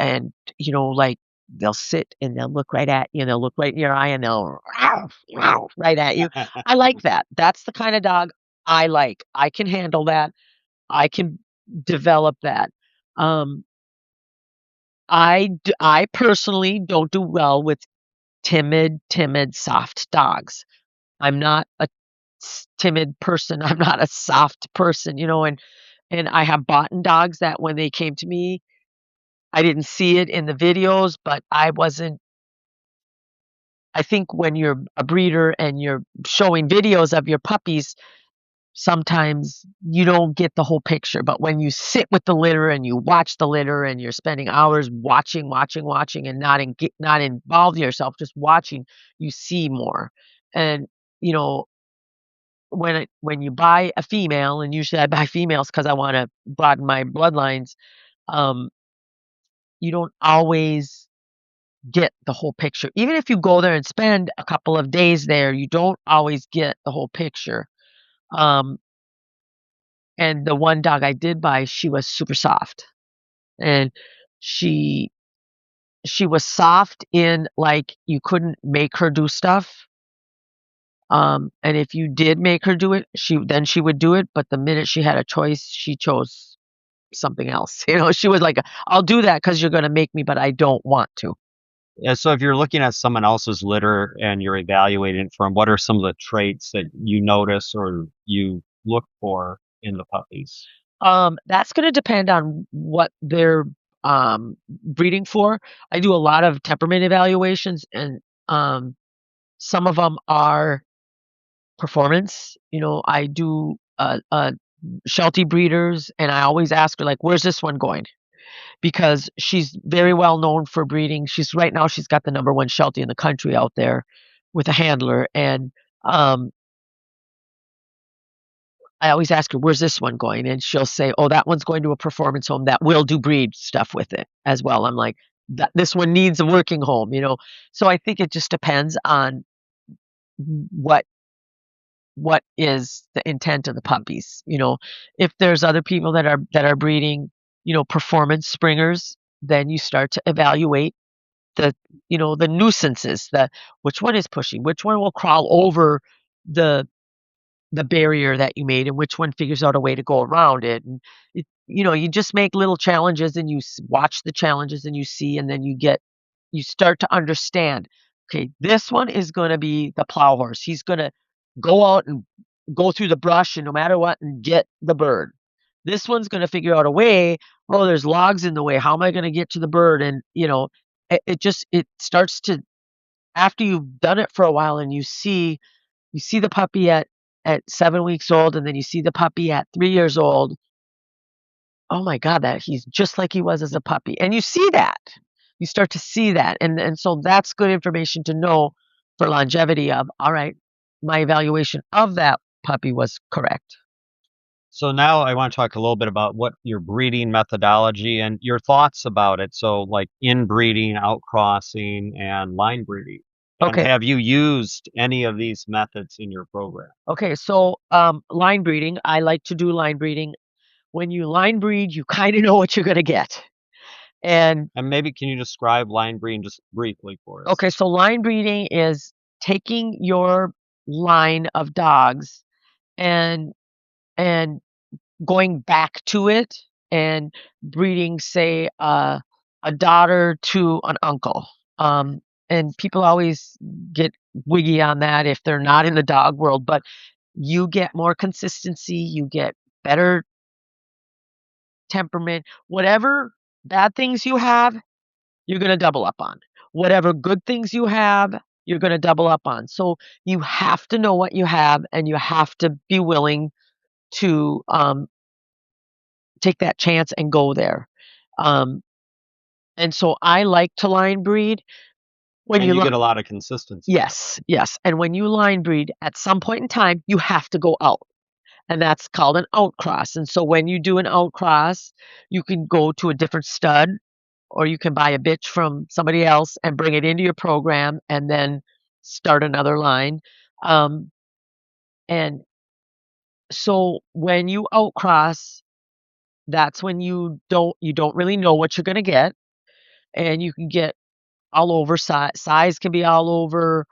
like they'll sit and they'll look right at you, and they'll look right in your eye, and they'll right at you. I like that. That's the kind of dog I like. I can handle that. I can develop that. Um, I personally don't do well with timid, soft dogs. I'm not a timid person. I'm not a soft person, and I have bought dogs that when they came to me, I didn't see it in the videos, but I think when you're a breeder and you're showing videos of your puppies, sometimes you don't get the whole picture. But when you sit with the litter and you watch the litter and you're spending hours watching and not involve yourself, just watching, you see more. And, you know, when you buy a female, and usually I buy females because I want to broaden my bloodlines, um, you don't always get the whole picture. Even if you go there and spend a couple of days there, you don't always get the whole picture. Um, and the one dog I did buy, she was super soft, and she she was soft in like you couldn't make her do stuff. And if you did make her do it, she would do it. But the minute she had a choice, she chose something else. She was like, "I'll do that because you're going to make me, but I don't want to." Yeah, so if you're looking at someone else's litter and you're evaluating it from, what are some of the traits that you notice or you look for in the puppies? That's going to depend on what they're breeding for. I do a lot of temperament evaluations, and some of them are performance. I do Sheltie breeders, and I always ask her like, "Where's this one going?" Because she's very well known for breeding. Right now she's got the number one Sheltie in the country out there with a handler, and um, I always ask her, "Where's this one going?" And she'll say, "Oh, that one's going to a performance home that will do breed stuff with it as well." I'm like, This one needs a working home." So I think it just depends on what is the intent of the puppies. If there's other people that are breeding, performance springers, then you start to evaluate the nuisances, which one is pushing, which one will crawl over the barrier that you made, and which one figures out a way to go around it. And you just make little challenges and you watch the challenges and you see, and then you start to understand, okay, this one is going to be the plow horse. He's going to go out and go through the brush and no matter what and get the bird. This one's going to figure out a way. Oh, there's logs in the way. How am I going to get to the bird? And it starts to, after you've done it for a while and you see the puppy at 7 weeks old, and then you see the puppy at 3 years old. Oh my God, that he's just like he was as a puppy. And you see that. You start to see that. And so that's good information to know for longevity of, all right, my evaluation of that puppy was correct. So now I want to talk a little bit about what your breeding methodology and your thoughts about it. So like inbreeding, outcrossing, and line breeding. And Okay. have you used any of these methods in your program? Okay. So line breeding, I like to do line breeding. When you line breed, you kind of know what you're going to get. And And maybe can you describe line breeding just briefly for us? okay, so line breeding is taking your line of dogs and and going back to it and breeding, say, a daughter to an uncle. And people always get wiggy on that if they're not in the dog world, but you get more consistency, you get better temperament. Whatever bad things you have, you're going to double up on. Whatever good things you have, you're going to double up on. So you have to know what you have, and you have to be willing to take that chance and go there. Um, and so I like to line breed. When And you you get a lot of consistency. Yes, yes. And when you line breed, at some point in time, you have to go out. And that's called an outcross. And so when you do an outcross, you can go to a different stud, or you can buy a bitch from somebody else and bring it into your program and then start another line. Um, and so when you outcross, that's when you don't really know what you're going to get, and you can get all over. Size can be all over.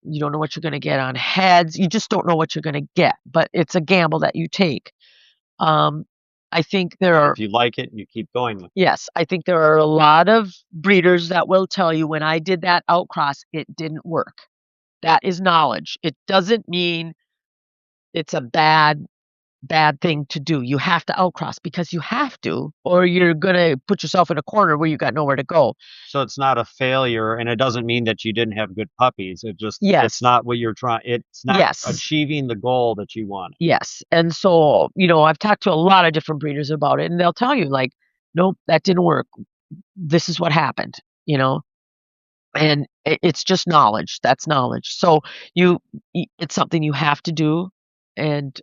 You don't know what you're going to get on heads. You just don't know what you're going to get, but it's a gamble that you take. Um, I think there And are if you like it, you keep going with it. Yes, I think there are a lot of breeders that will tell you, when I did that outcross, it didn't work. That is knowledge. It doesn't mean it's a bad thing to do. You have to outcross because you have to, or you're gonna put yourself in a corner where you got nowhere to go. So it's not a failure, and it doesn't mean that you didn't have good puppies. It's Yes. not what you're trying. It's not Yes. achieving the goal that you want. Yes. And so, I've talked to a lot of different breeders about it, and they'll tell you, like, nope, that didn't work. This is what happened, you know? And it's just knowledge. That's knowledge. So it's something you have to do. And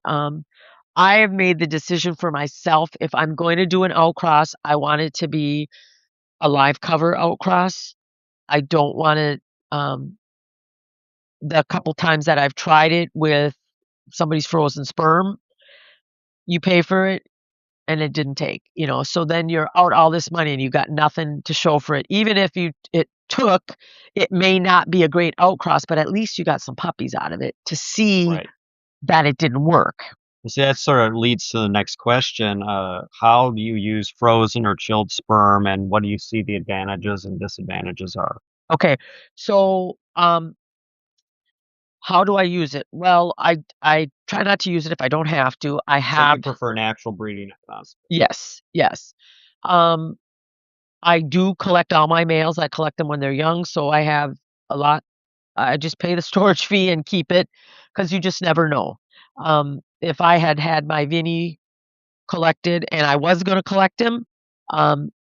I have made the decision for myself, if I'm going to do an outcross, I want it to be a live cover outcross. I don't want to. The couple times that I've tried it with somebody's frozen sperm, you pay for it and it didn't take, so then you're out all this money and you got nothing to show for it. Even if it may not be a great outcross, but at least you got some puppies out of it to see Right. that it didn't work. See, that sort of leads to the next question. How do you use frozen or chilled sperm, and what do you see the advantages and disadvantages are? Okay, so how do I use it? Well, I try not to use it if I don't have to. So you prefer natural breeding if possible. Yes, yes. um I do collect all my males. I collect them when they're young, so I have a lot. I just pay the storage fee and keep it, because you just never know. If I had had my Vinnie collected and I was going to collect him, um,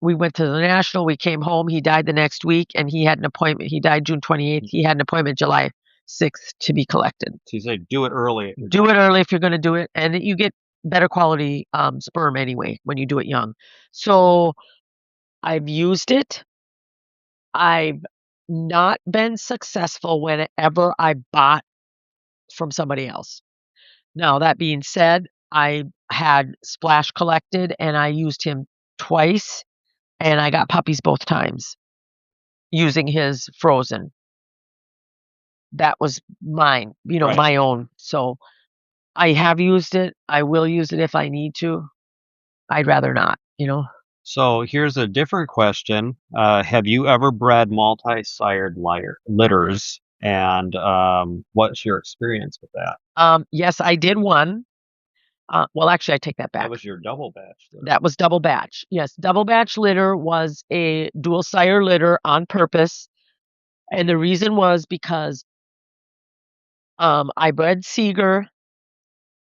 we went to the national. We came home. He died the next week, and he had an appointment. He died June 28th. He had an appointment July 6th to be collected. So you say do it early. Do it early if you're going to do it, and you get better quality sperm anyway when you do it young. So I've used it. I've not been successful whenever I bought from somebody else. Now, that being said, I had Splash collected and I used him twice, and I got puppies both times using his frozen. That was mine, Right. my own. So I have used it. I will use it if I need to. I'd rather not, So here's a different question. Have you ever bred multi-sired litters? And what's your experience with that? Yes, I did one. Well, actually, I take that That back. was your double batch litter. That was double batch. Yes, double batch litter was a dual sire litter on purpose. And the reason was because I bred Seeger.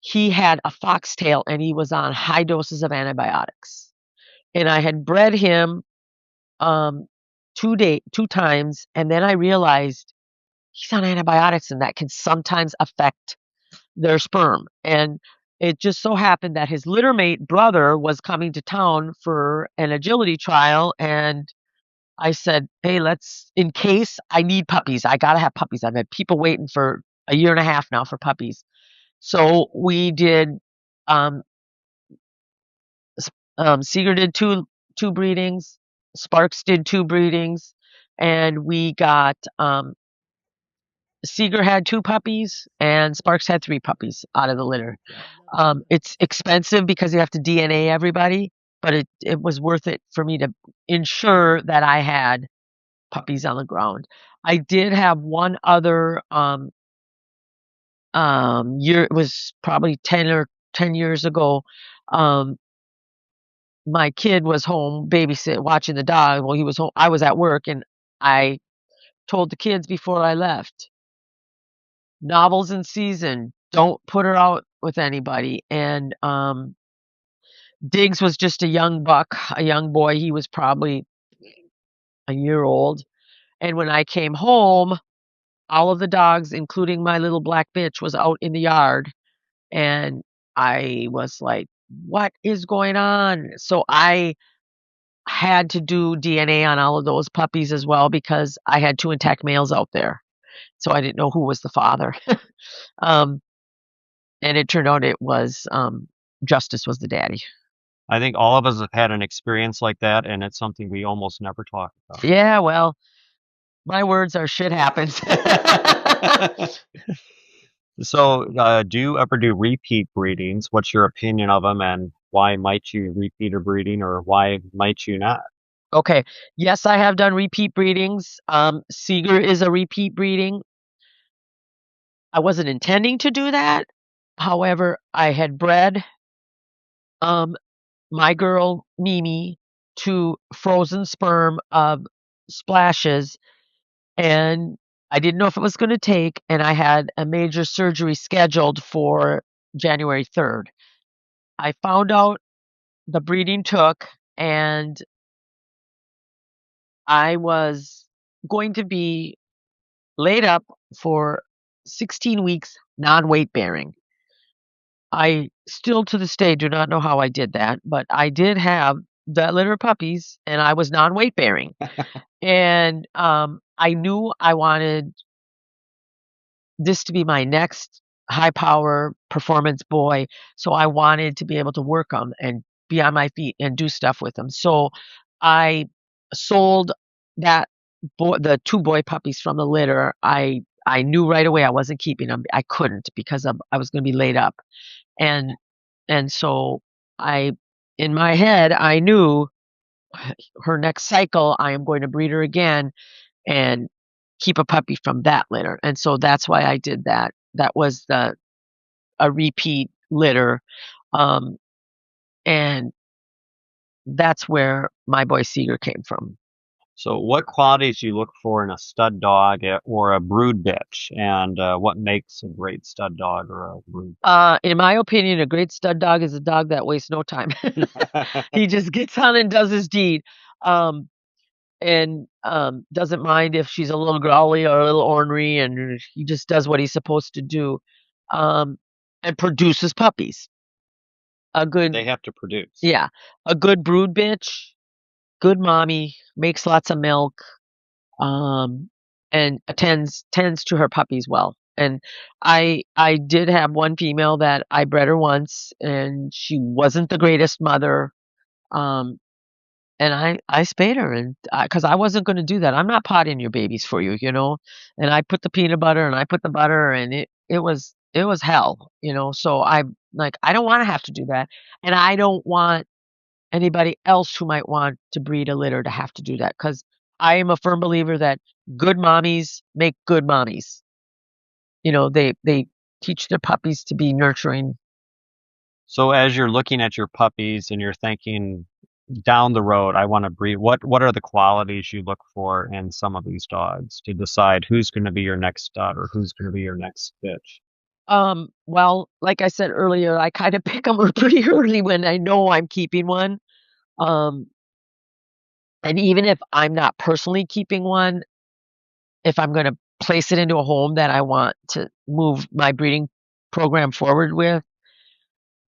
He had a foxtail and he was on high doses of antibiotics. And I had bred him um, 2 times, and then I realized he's on antibiotics and that can sometimes affect their sperm. And it just so happened that his littermate brother was coming to town for an agility trial, and I said, "Hey, in case I need puppies, I gotta have puppies." I've had people waiting for a year and a half now for puppies. So we did. Um, Seeger did two breedings. Sparks did 2 breedings, and we got Seeger had 2 puppies, and Sparks had 3 puppies out of the litter. It's expensive because you have to DNA everybody, but it was worth it for me to ensure that I had puppies on the ground. I did have one other year. It was probably 10 years ago. My kid was home watching the dog. Well, he was home. I was at work, and I told the kids before I left, novels in season, don't put her out with anybody. And Diggs was just a young buck, a young boy. He was probably a year old. And when I came home, all of the dogs, including my little black bitch, was out in the yard. And I was like, what is going on? So I had to do DNA on all of those puppies as well because I had 2 intact males out there. So I didn't know who was the father. um, and it turned out it was Justice was the daddy. I think all of us have had an experience like that, and it's something we almost never talk about. Yeah, well, my words are shit happens. So, do you ever do repeat breedings? What's your opinion of them, and why might you repeat a breeding, or why might you not? Okay. Yes, I have done repeat breedings. Seeger is a repeat breeding. I wasn't intending to do that. However, I had bred my girl Mimi to frozen sperm of splashes, and I didn't know if it was going to take, and I had a major surgery scheduled for January 3rd. I found out the breeding took, and I was going to be laid up for 16 weeks non-weight bearing. I still to this day do not know how I did that, but I did have that litter of puppies and I was non-weight bearing. And I knew I wanted this to be my next high power performance boy. So I wanted to be able to work them and be on my feet and do stuff with them. So I sold that the 2 boy puppies from the litter. I knew right away I wasn't keeping them. I couldn't because I was going to be laid up. And so I in my head I knew her next cycle I am going to breed her again and keep a puppy from that litter. And so that's why I did that. That was a repeat litter. Um, and that's where my boy Seeger came from. So, what qualities do you look for in a stud dog or a brood bitch, and what makes a great stud dog or a brood? In my opinion, a great stud dog is a dog that wastes no time. He just gets on and does his deed. And doesn't mind if she's a little growly or a little ornery, and he just does what he's supposed to do, and produces puppies. They have to produce. Yeah, a good brood bitch, good mommy, makes lots of milk, and tends to her puppies well. And I did have one female that I bred her once, and she wasn't the greatest mother. Um, And I spayed her, and because I wasn't gonna do that. I'm not potting your babies for you, And I put the peanut butter and I put the butter, and it was hell, So I'm like, I don't wanna have to do that, and I don't want anybody else who might want to breed a litter to have to do that, because I am a firm believer that good mommies make good mommies. They teach their puppies to be nurturing. So as you're looking at your puppies and you're thinking down the road, I want to breed, what are the qualities you look for in some of these dogs to decide who's going to be your next stud or who's going to be your next bitch? Well, like I said earlier, I kind of pick them pretty early when I know I'm keeping one. Um, and even if I'm not personally keeping one, if I'm going to place it into a home that I want to move my breeding program forward with,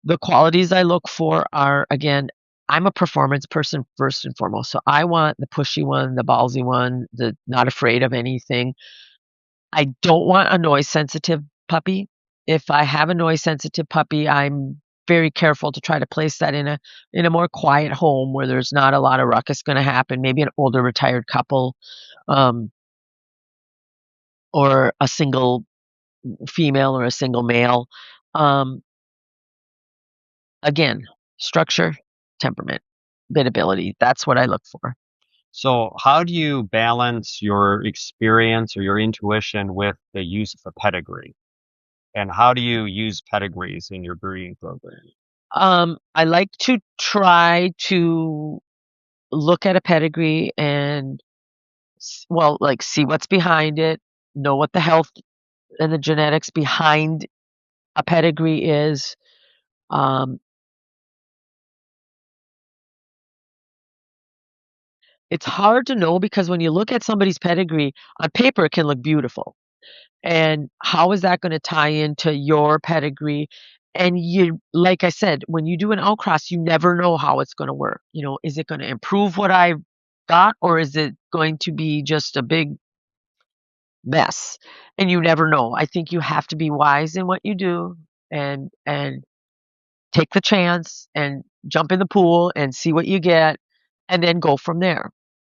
the qualities I look for are, again, I'm a performance person first and foremost. So I want the pushy one, the ballsy one, the not afraid of anything. I don't want a noise sensitive puppy. If I have a noise sensitive puppy, I'm very careful to try to place that in a more quiet home where there's not a lot of ruckus going to happen. Maybe an older retired couple, um, or a single female or a single male. Um, Again, structure, temperament, biddability. That's what I look for. So how do you balance your experience or your intuition with the use of a pedigree? And how do you use pedigrees in your breeding program? I like to try to look at a pedigree and, well, like, see what's behind it, know what the health and the genetics behind a pedigree is. Um, it's hard to know because when you look at somebody's pedigree, on paper, it can look beautiful. And how is that gonna tie into your pedigree? And like I said, when you do an outcross, you never know how it's gonna work. Is it gonna improve what I've got, or is it going to be just a big mess? And you never know. I think you have to be wise in what you do and take the chance and jump in the pool and see what you get and then go from there.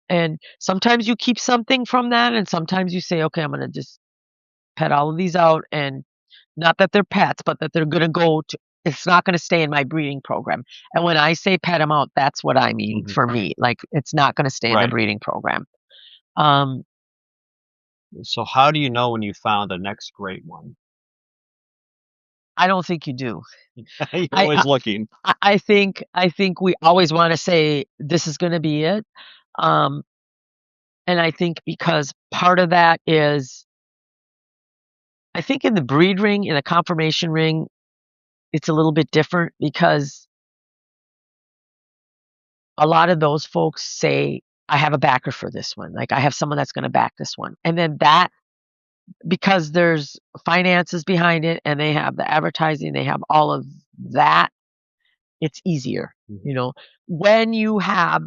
And sometimes you keep something from that, and sometimes you say, "Okay, I'm gonna just pet all of these out," and not that they're pets, but that they're gonna go to it's not gonna stay in my breeding program. And when I say pet them out, that's what I mean Hmm. for me. Like, it's not gonna stay in the Right. breeding program. Um, So how do you know when you found the next great one? I don't think you do. You're I always I looking. I think we always wanna say, "This is gonna be it." Um, and I think because part of that is I think in the breed ring, in the conformation ring, it's a little bit different because a lot of those folks say, "I have a backer for this one." Like, "I have someone that's gonna back this one." And then that because there's finances behind it and they have the advertising, they have all of that, it's easier, Mhm. you know? When you have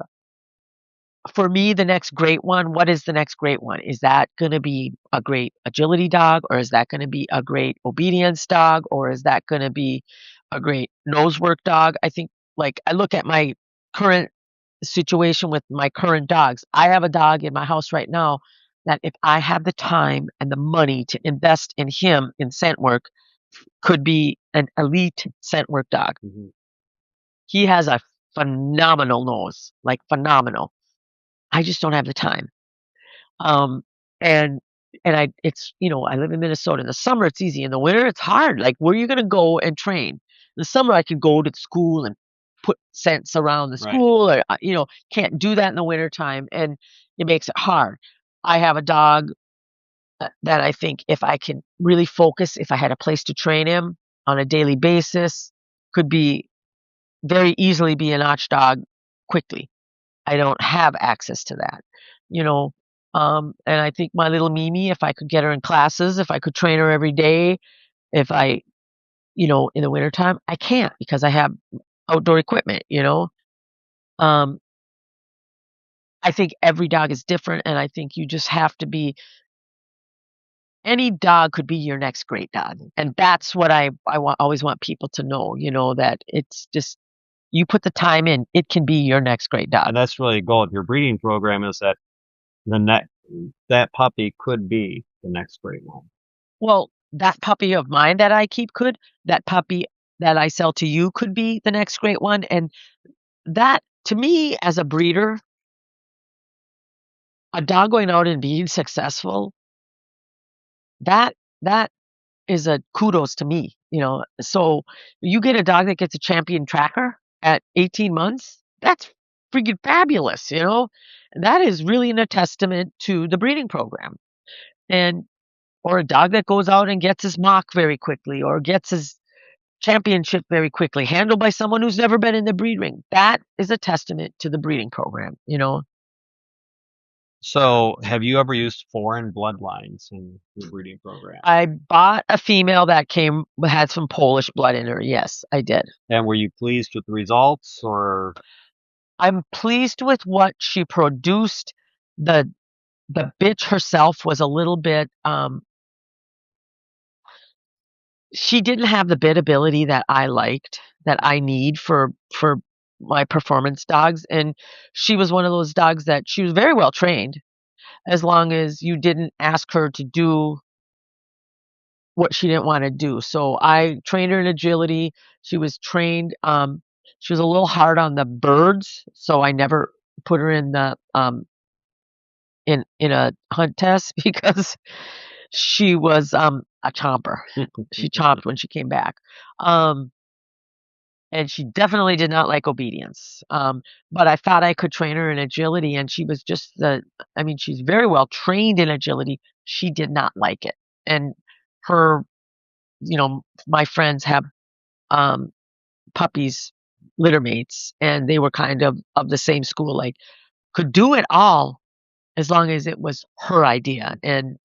for me, the next great one, what is the next great one? Is that gonna be a great agility dog, or is that gonna be a great obedience dog, or is that gonna be a great nose work dog? I think, like, I look at my current situation with my current dogs. I have a dog in my house right now that if I have the time and the money to invest in him in scent work, could be an elite scent work dog. Mhm. He has a phenomenal nose, like phenomenal. I just don't have the time. Um, and I live in Minnesota. In the summer, it's easy. In the winter, it's hard. Like, where are you gonna go and train? In the summer, I could go to school and put scents around the Right. school, or can't do that in the wintertime, and it makes it hard. I have a dog that I think if I can really focus, if I had a place to train him on a daily basis, could be very easily be a notch dog quickly. I don't have access to that, you know. And I think my little Mimi, if I could get her in classes, if I could train her every day, if I, in the wintertime, I can't because I have outdoor equipment. Um, I think every dog is different, and I think you just have to be. Any dog could be your next great dog, and that's what always want people to know. That it's just you put the time in, it can be your next great dog. And that's really a goal of your breeding program is that the next that puppy could be the next great one. Well, that puppy of mine that I keep that puppy that I sell to you could be the next great one, and that to me as a breeder, a dog going out and being successful, that that is a kudos to me, you know. So you get a dog that gets a champion tracker at 18 months, that's freaking fabulous, you know. That is really a testament to the breeding program. And or a dog that goes out and gets his mock very quickly or gets his championship very quickly, handled by someone who's never been in the breed ring. That is a testament to the breeding program, you know. So, have you ever used foreign bloodlines in your breeding program? I bought a female that had some Polish blood in her. Yes, I did. And were you pleased with the results, or I'm pleased with what she produced. The the bitch herself was a little bit she didn't have the bit ability that I liked, that I need for my performance dogs, and she was one of those dogs that she was very well trained as long as you didn't ask her to do what she didn't wanna do. So I trained her in agility. She was trained, she was a little hard on the birds, so I never put her in the, in a hunt test because she was, a chomper. She chomped when she came back. Um, and she definitely did not like obedience. But I thought I could train her in agility, and she was just I mean, she's very well trained in agility. She did not like it. And her, you know, my friends have um, puppies, litter mates, and they were kind of the same school, like, could do it all as long as it was her idea. And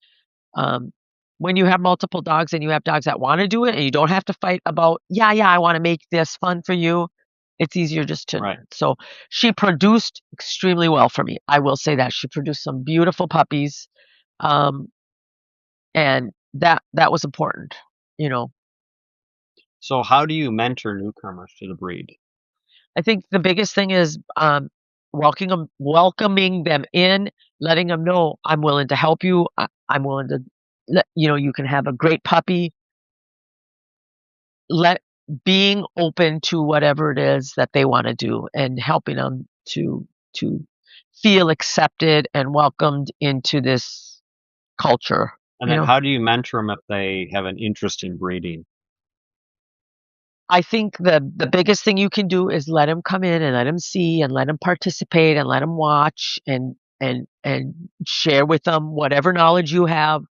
um, when you have multiple dogs and you have dogs that want to do it and you don't have to fight about, yeah, I want to make this fun for you. It's easier just to. right? So she produced extremely well for me. I will say that she produced some beautiful puppies, um, and that was important. You know, So, how do you mentor newcomers to the breed? I think the biggest thing is welcoming them in, letting them know I'm willing to help you. I'm willing to let you know you can have a great puppy. Let Being open to whatever it is that they wanna do and helping them to feel accepted and welcomed into this culture, And you then, know? how do you mentor them if they have an interest in breeding? I think the biggest thing you can do is let them come in and let them see and let them participate and let them watch and share with them whatever knowledge you have.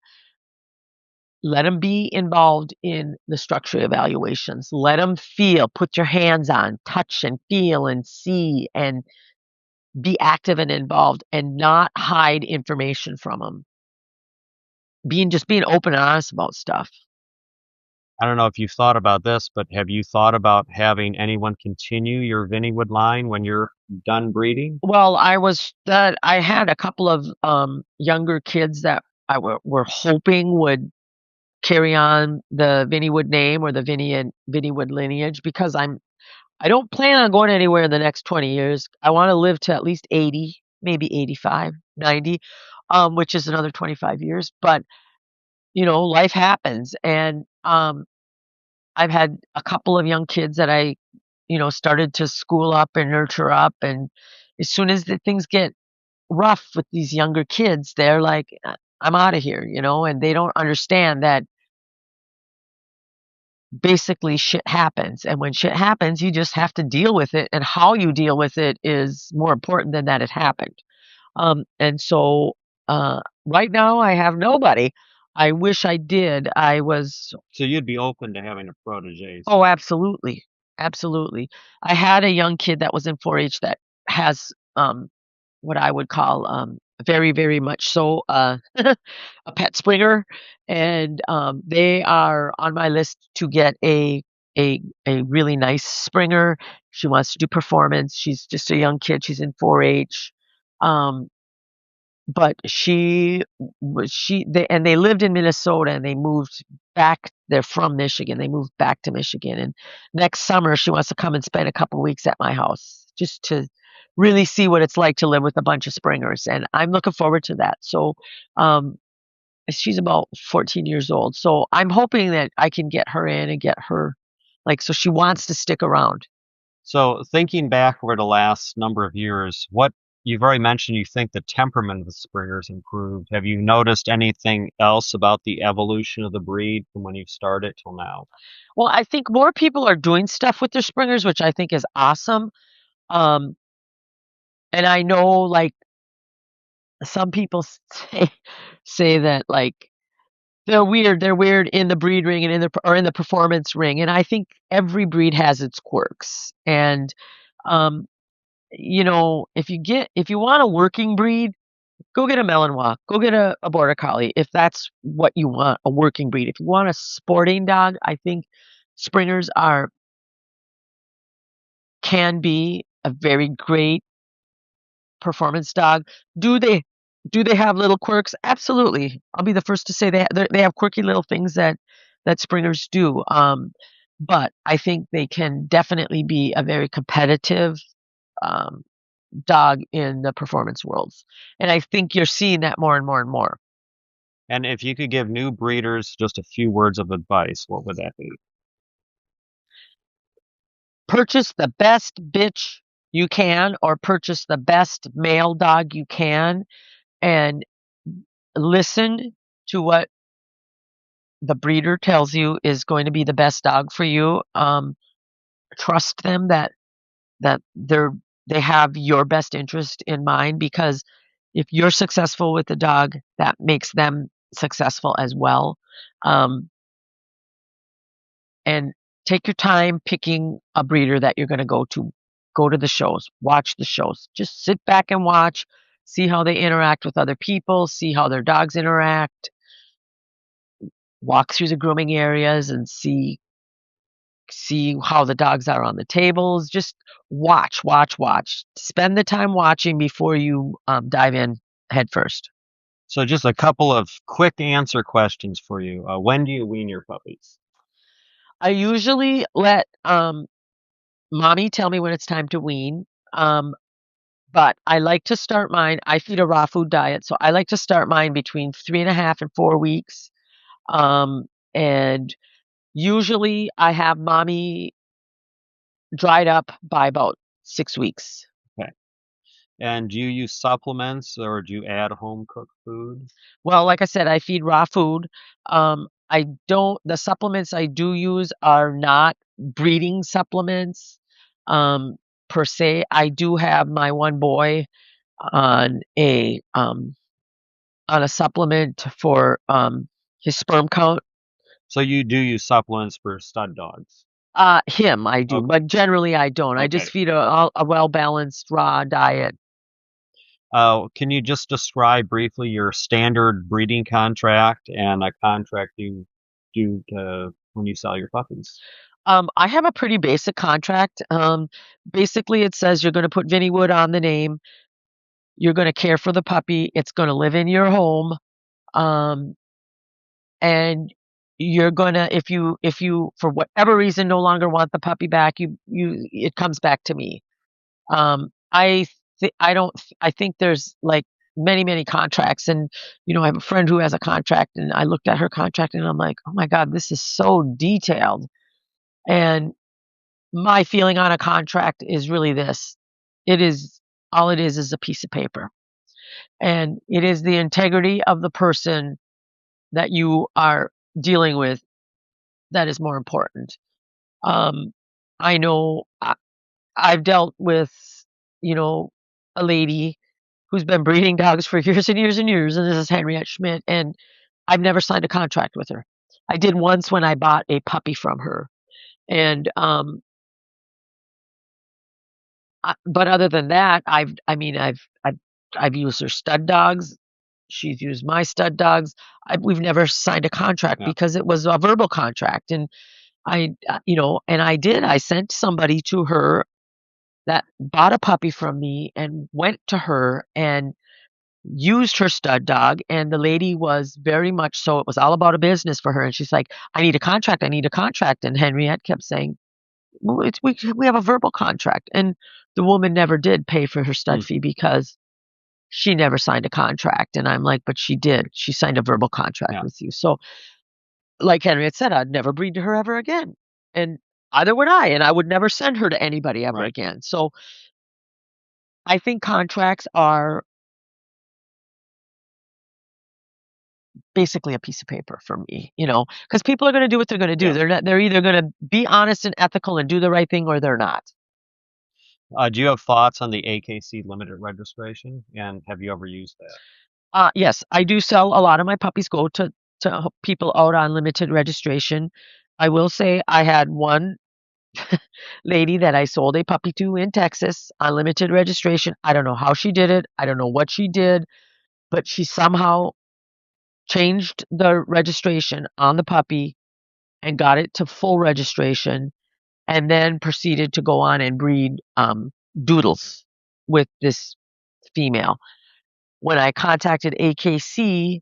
Let them be involved in the structure evaluations. Let them feel, put your hands on, touch and feel and see and be active and involved and not hide information from them. Being open and honest about stuff. I don't know if you've thought about this, but have you thought about having anyone continue your Vinnywood line when you're done breeding? Well, I had a couple of younger kids that were hoping would carry on the Vinnywood name or the Vinny and Vinnywood lineage because I don't plan on going anywhere in the next 20 years. I want to live to at least 80, maybe 85, 90, which is another 25 years. But you know, life happens, and I've had a couple of young kids that I, you know, started to school up and nurture up, and as soon as the things get rough with these younger kids, they're like, I'm out of here," you know, and they don't understand that basically shit happens, and when shit happens, you just have to deal with it, and how you deal with it is more important than that it happened. And so, right now I have nobody. I wish I did. I was So you'd be open to having a protege. Oh, absolutely. Absolutely. I had a young kid that was in 4-H that has, what I would call, very, very much so, a pet springer, and, they are on my list to get a really nice springer. She wants to do performance. She's just a young kid. She's in 4-H. Um, but they lived in Minnesota and they moved back. They're from Michigan. They moved back to Michigan, and next summer she wants to come and spend a couple weeks at my house just to really see what it's like to live with a bunch of springers, and I'm looking forward to that. So, um, she's about 14 years old, so I'm hoping that I can get her in and get her like, so she wants to stick around. So thinking back over the last number of years, what you've already mentioned, you think the temperament of the Springers improved. Have you noticed anything else about the evolution of the breed from when you started till now? Well, I think more people are doing stuff with their Springers, which I think is awesome. Um, and I know, like, some people say that, like, they're weird in the breed ring and in the performance ring, and I think every breed has its quirks. And, um, if you want a working breed, go get a Malinois, go get a Border Collie if that's what you want, a working breed. If you want a sporting dog, I think Springers can be a very great performance dog. Do they do they have little quirks? Absolutely. I'll be the first to say they have quirky little things that Springers do. But I think they can definitely be a very competitive um, dog in the performance worlds, and I think you're seeing that more and more and more. And if you could give new breeders just a few words of advice, what would that be? Purchase the best bitch you can, or purchase the best male dog you can, and listen to what the breeder tells you is going to be the best dog for you. Trust them that they have your best interest in mind, because if you're successful with the dog, that makes them successful as well. Um, and take your time picking a breeder that you're going to go to. Go to the shows, watch the shows. Just sit back and watch, see how they interact with other people, see how their dogs interact, walk through the grooming areas and see how the dogs are on the tables. Just watch, watch, watch. Spend the time watching before you dive in head first. So just a couple of quick answer questions for you. When do you wean your puppies? I usually let mommy tell me when it's time to wean. Um, but I like to start mine. I feed a raw food diet, so I like to start mine between 3.5 and 4 weeks. And usually I have mommy dried up by about 6 weeks. Okay. And do you use supplements or do you add home cooked food? Well, like I said, I feed raw food. I don't the supplements I do use are not breeding supplements, um, per se. I do have my one boy on a supplement for, his sperm count. So you do use supplements for stud dogs. Him, I do, Okay. but generally I don't. I just Okay. feed a well-balanced raw diet. Can you just describe briefly your standard breeding contract and a contract you do to when you sell your puppies? I have a pretty basic contract. Basically, it says you're gonna put Vinny Wood on the name. You're gonna care for the puppy. It's gonna live in your home. Um, and you're gonna if you for whatever reason no longer want the puppy back, it comes back to me. I don't I think there's like many contracts, and I have a friend who has a contract, and I looked at her contract and I'm like, oh my God, this is so detailed. And my feeling on a contract is really this: it is all it is a piece of paper, and it is the integrity of the person that you are dealing with that is more important. Um, I know I've dealt with, you know, a lady who's been breeding dogs for years and years and years, and this is Henriette Schmidt, and I've never signed a contract with her. I did once when I bought a puppy from her, and but other than that, I've used her stud dogs. She's used my stud dogs. We've never signed a contract Yeah. because it was a verbal contract, and I sent somebody to her that bought a puppy from me and went to her and used her stud dog, and the lady was very much so, it was all about a business for her, and she's like, I need a contract, I need a contract. And Henriette kept saying, well, we have a verbal contract. And the woman never did pay for her Hmm. stud fee because she never signed a contract. And I'm like, but she did. She signed a verbal contract Yeah. with you. So like Henriette said, I'd never breed to her ever again. And either would I, and I would never send her to anybody ever Right. again. So I think contracts are basically a piece of paper for me, because people are going to do what they're going to do. Yeah. They're either going to be honest and ethical and do the right thing, or they're not. Do you have thoughts on the AKC limited registration, and have you ever used that? Yes, I do sell a lot of my puppies go to people out on limited registration. I will say I had one lady that I sold a puppy to in Texas on limited registration. I don't know how she did it. I don't know what she did, but she somehow changed the registration on the puppy and got it to full registration, and then proceeded to go on and breed doodles with this female. When I contacted AKC,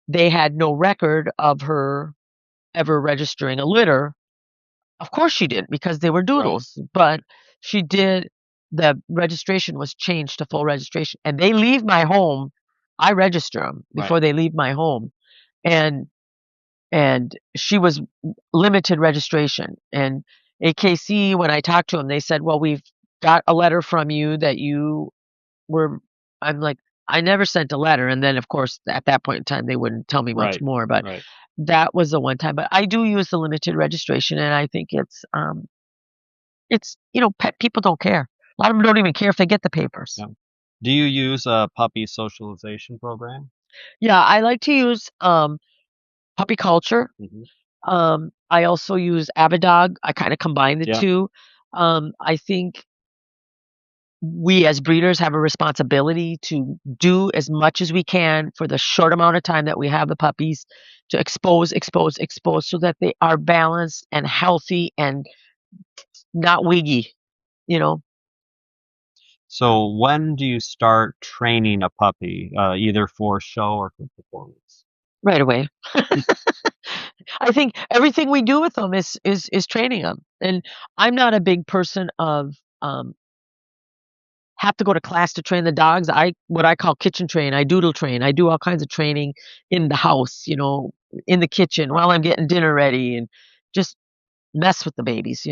they had no record of her ever registering a litter. Of course she didn't, because they were Right. doodles, but she did. The registration was changed to full registration, and they leave my home. I register them Right. before they leave my home, and she was limited registration. And AKC, when I talked to them, they said, "Well, we've got a letter from you that you were." I'm like, I never sent a letter, and then of course at that point in time they wouldn't tell me much Right. more. But Right. that was the one time. But I do use the limited registration, and I think it's pet people don't care. A lot of them don't even care if they get the papers. Yeah. Do you use a puppy socialization program? Yeah, I like to use puppy culture. Hmm. I also use Avidog. I kind of combine the Yeah. two. I think we as breeders have a responsibility to do as much as we can for the short amount of time that we have the puppies, to expose, so that they are balanced and healthy and not wiggy, you know, So when do you start training a puppy, either for show or for performance? right away. I think everything we do with them is training them. And I'm not a big person of um have to go to class to train the dogs. What I call kitchen train. I doodle train. I do all kinds of training in the house, in the kitchen Right. while I'm getting dinner ready, and just mess with the babies.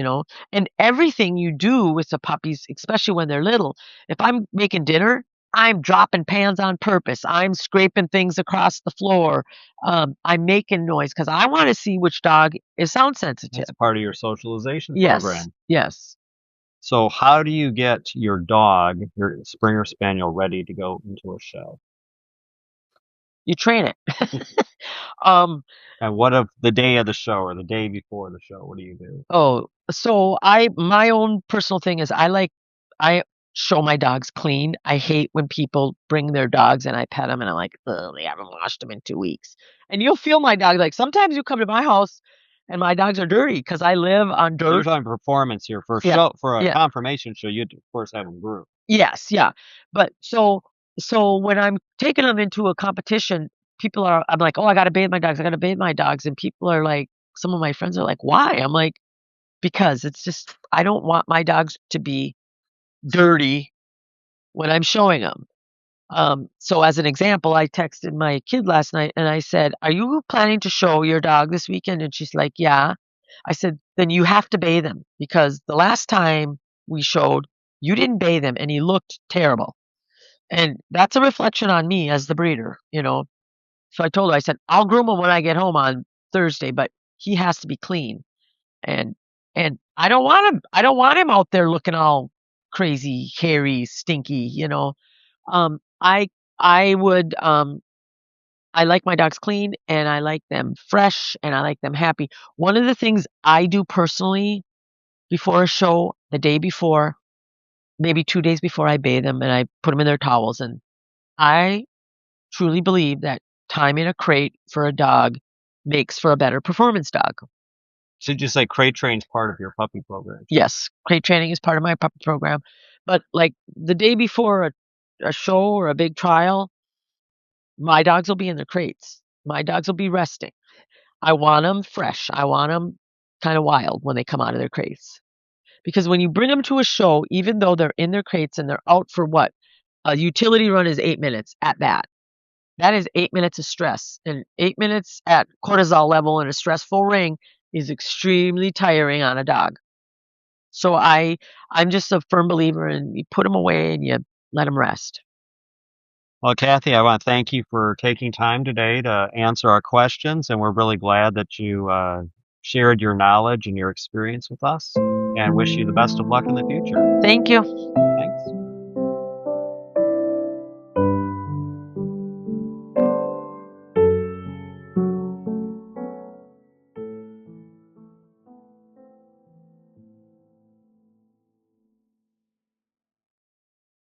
And everything you do with the puppies, especially when they're little, if I'm making dinner, I'm dropping pans on purpose. I'm scraping things across the floor. I'm making noise because I want to see which dog is sound sensitive. That's part of your socialization Yes, program. yes. So how do you get your dog, your Springer Spaniel, ready to go into a show? You train it. um, And what of the day of the show or the day before the show? What do you do? Oh, so my own personal thing is I show my dogs clean. I hate when people bring their dogs and I pet them and I'm like, "Ugh, they haven't washed them in 2 weeks." And you'll feel my dog, like, sometimes you come to my house and my dogs are dirty because I live on You're dirt. talking performance here. For a Yeah, show, for a yeah. confirmation show, you'd of course have them groomed. Yes, yeah. But so when I'm taking them into a competition, I'm like, "Oh, I gotta bathe my dogs. I gotta bathe my dogs." And people are like, some of my friends are like, "Why?" I'm like, because it's just, I don't want my dogs to be dirty when I'm showing them. So as an example, I texted my kid last night and I said, "Are you planning to show your dog this weekend?" And she's like, "Yeah." I said, "Then you have to bathe him, because the last time we showed, you didn't bathe him and he looked terrible." And that's a reflection on me as the breeder. So I told her, I said, "I'll groom him when I get home on Thursday, but he has to be clean." And I don't want him out there looking all crazy, hairy, stinky. Um, I I would, I like my dogs clean, and I like them fresh, and I like them happy. One of the things I do personally before a show, the day before, maybe 2 days before, I bathe them and I put them in their towels, and I truly believe that time in a crate for a dog makes for a better performance dog. So just like crate train's part of your puppy program too. Yes, crate training is part of my puppy program, but, like, the day before a show or a big trial, my dogs will be in their crates. My dogs will be resting. I want them fresh. I want them kinda wild when they come out of their crates. Because when you bring them to a show, even though they're in their crates and they're out for what? A utility run is 8 minutes at that. That is 8 minutes of stress, and 8 minutes at cortisol level in a stressful ring is extremely tiring on a dog. So I'm just a firm believer in you put them away and you let them rest. Well, Kathy, I want to thank you for taking time today to answer our questions, and we're really glad that you shared your knowledge and your experience with us, and wish you the best of luck in the future. Thank you.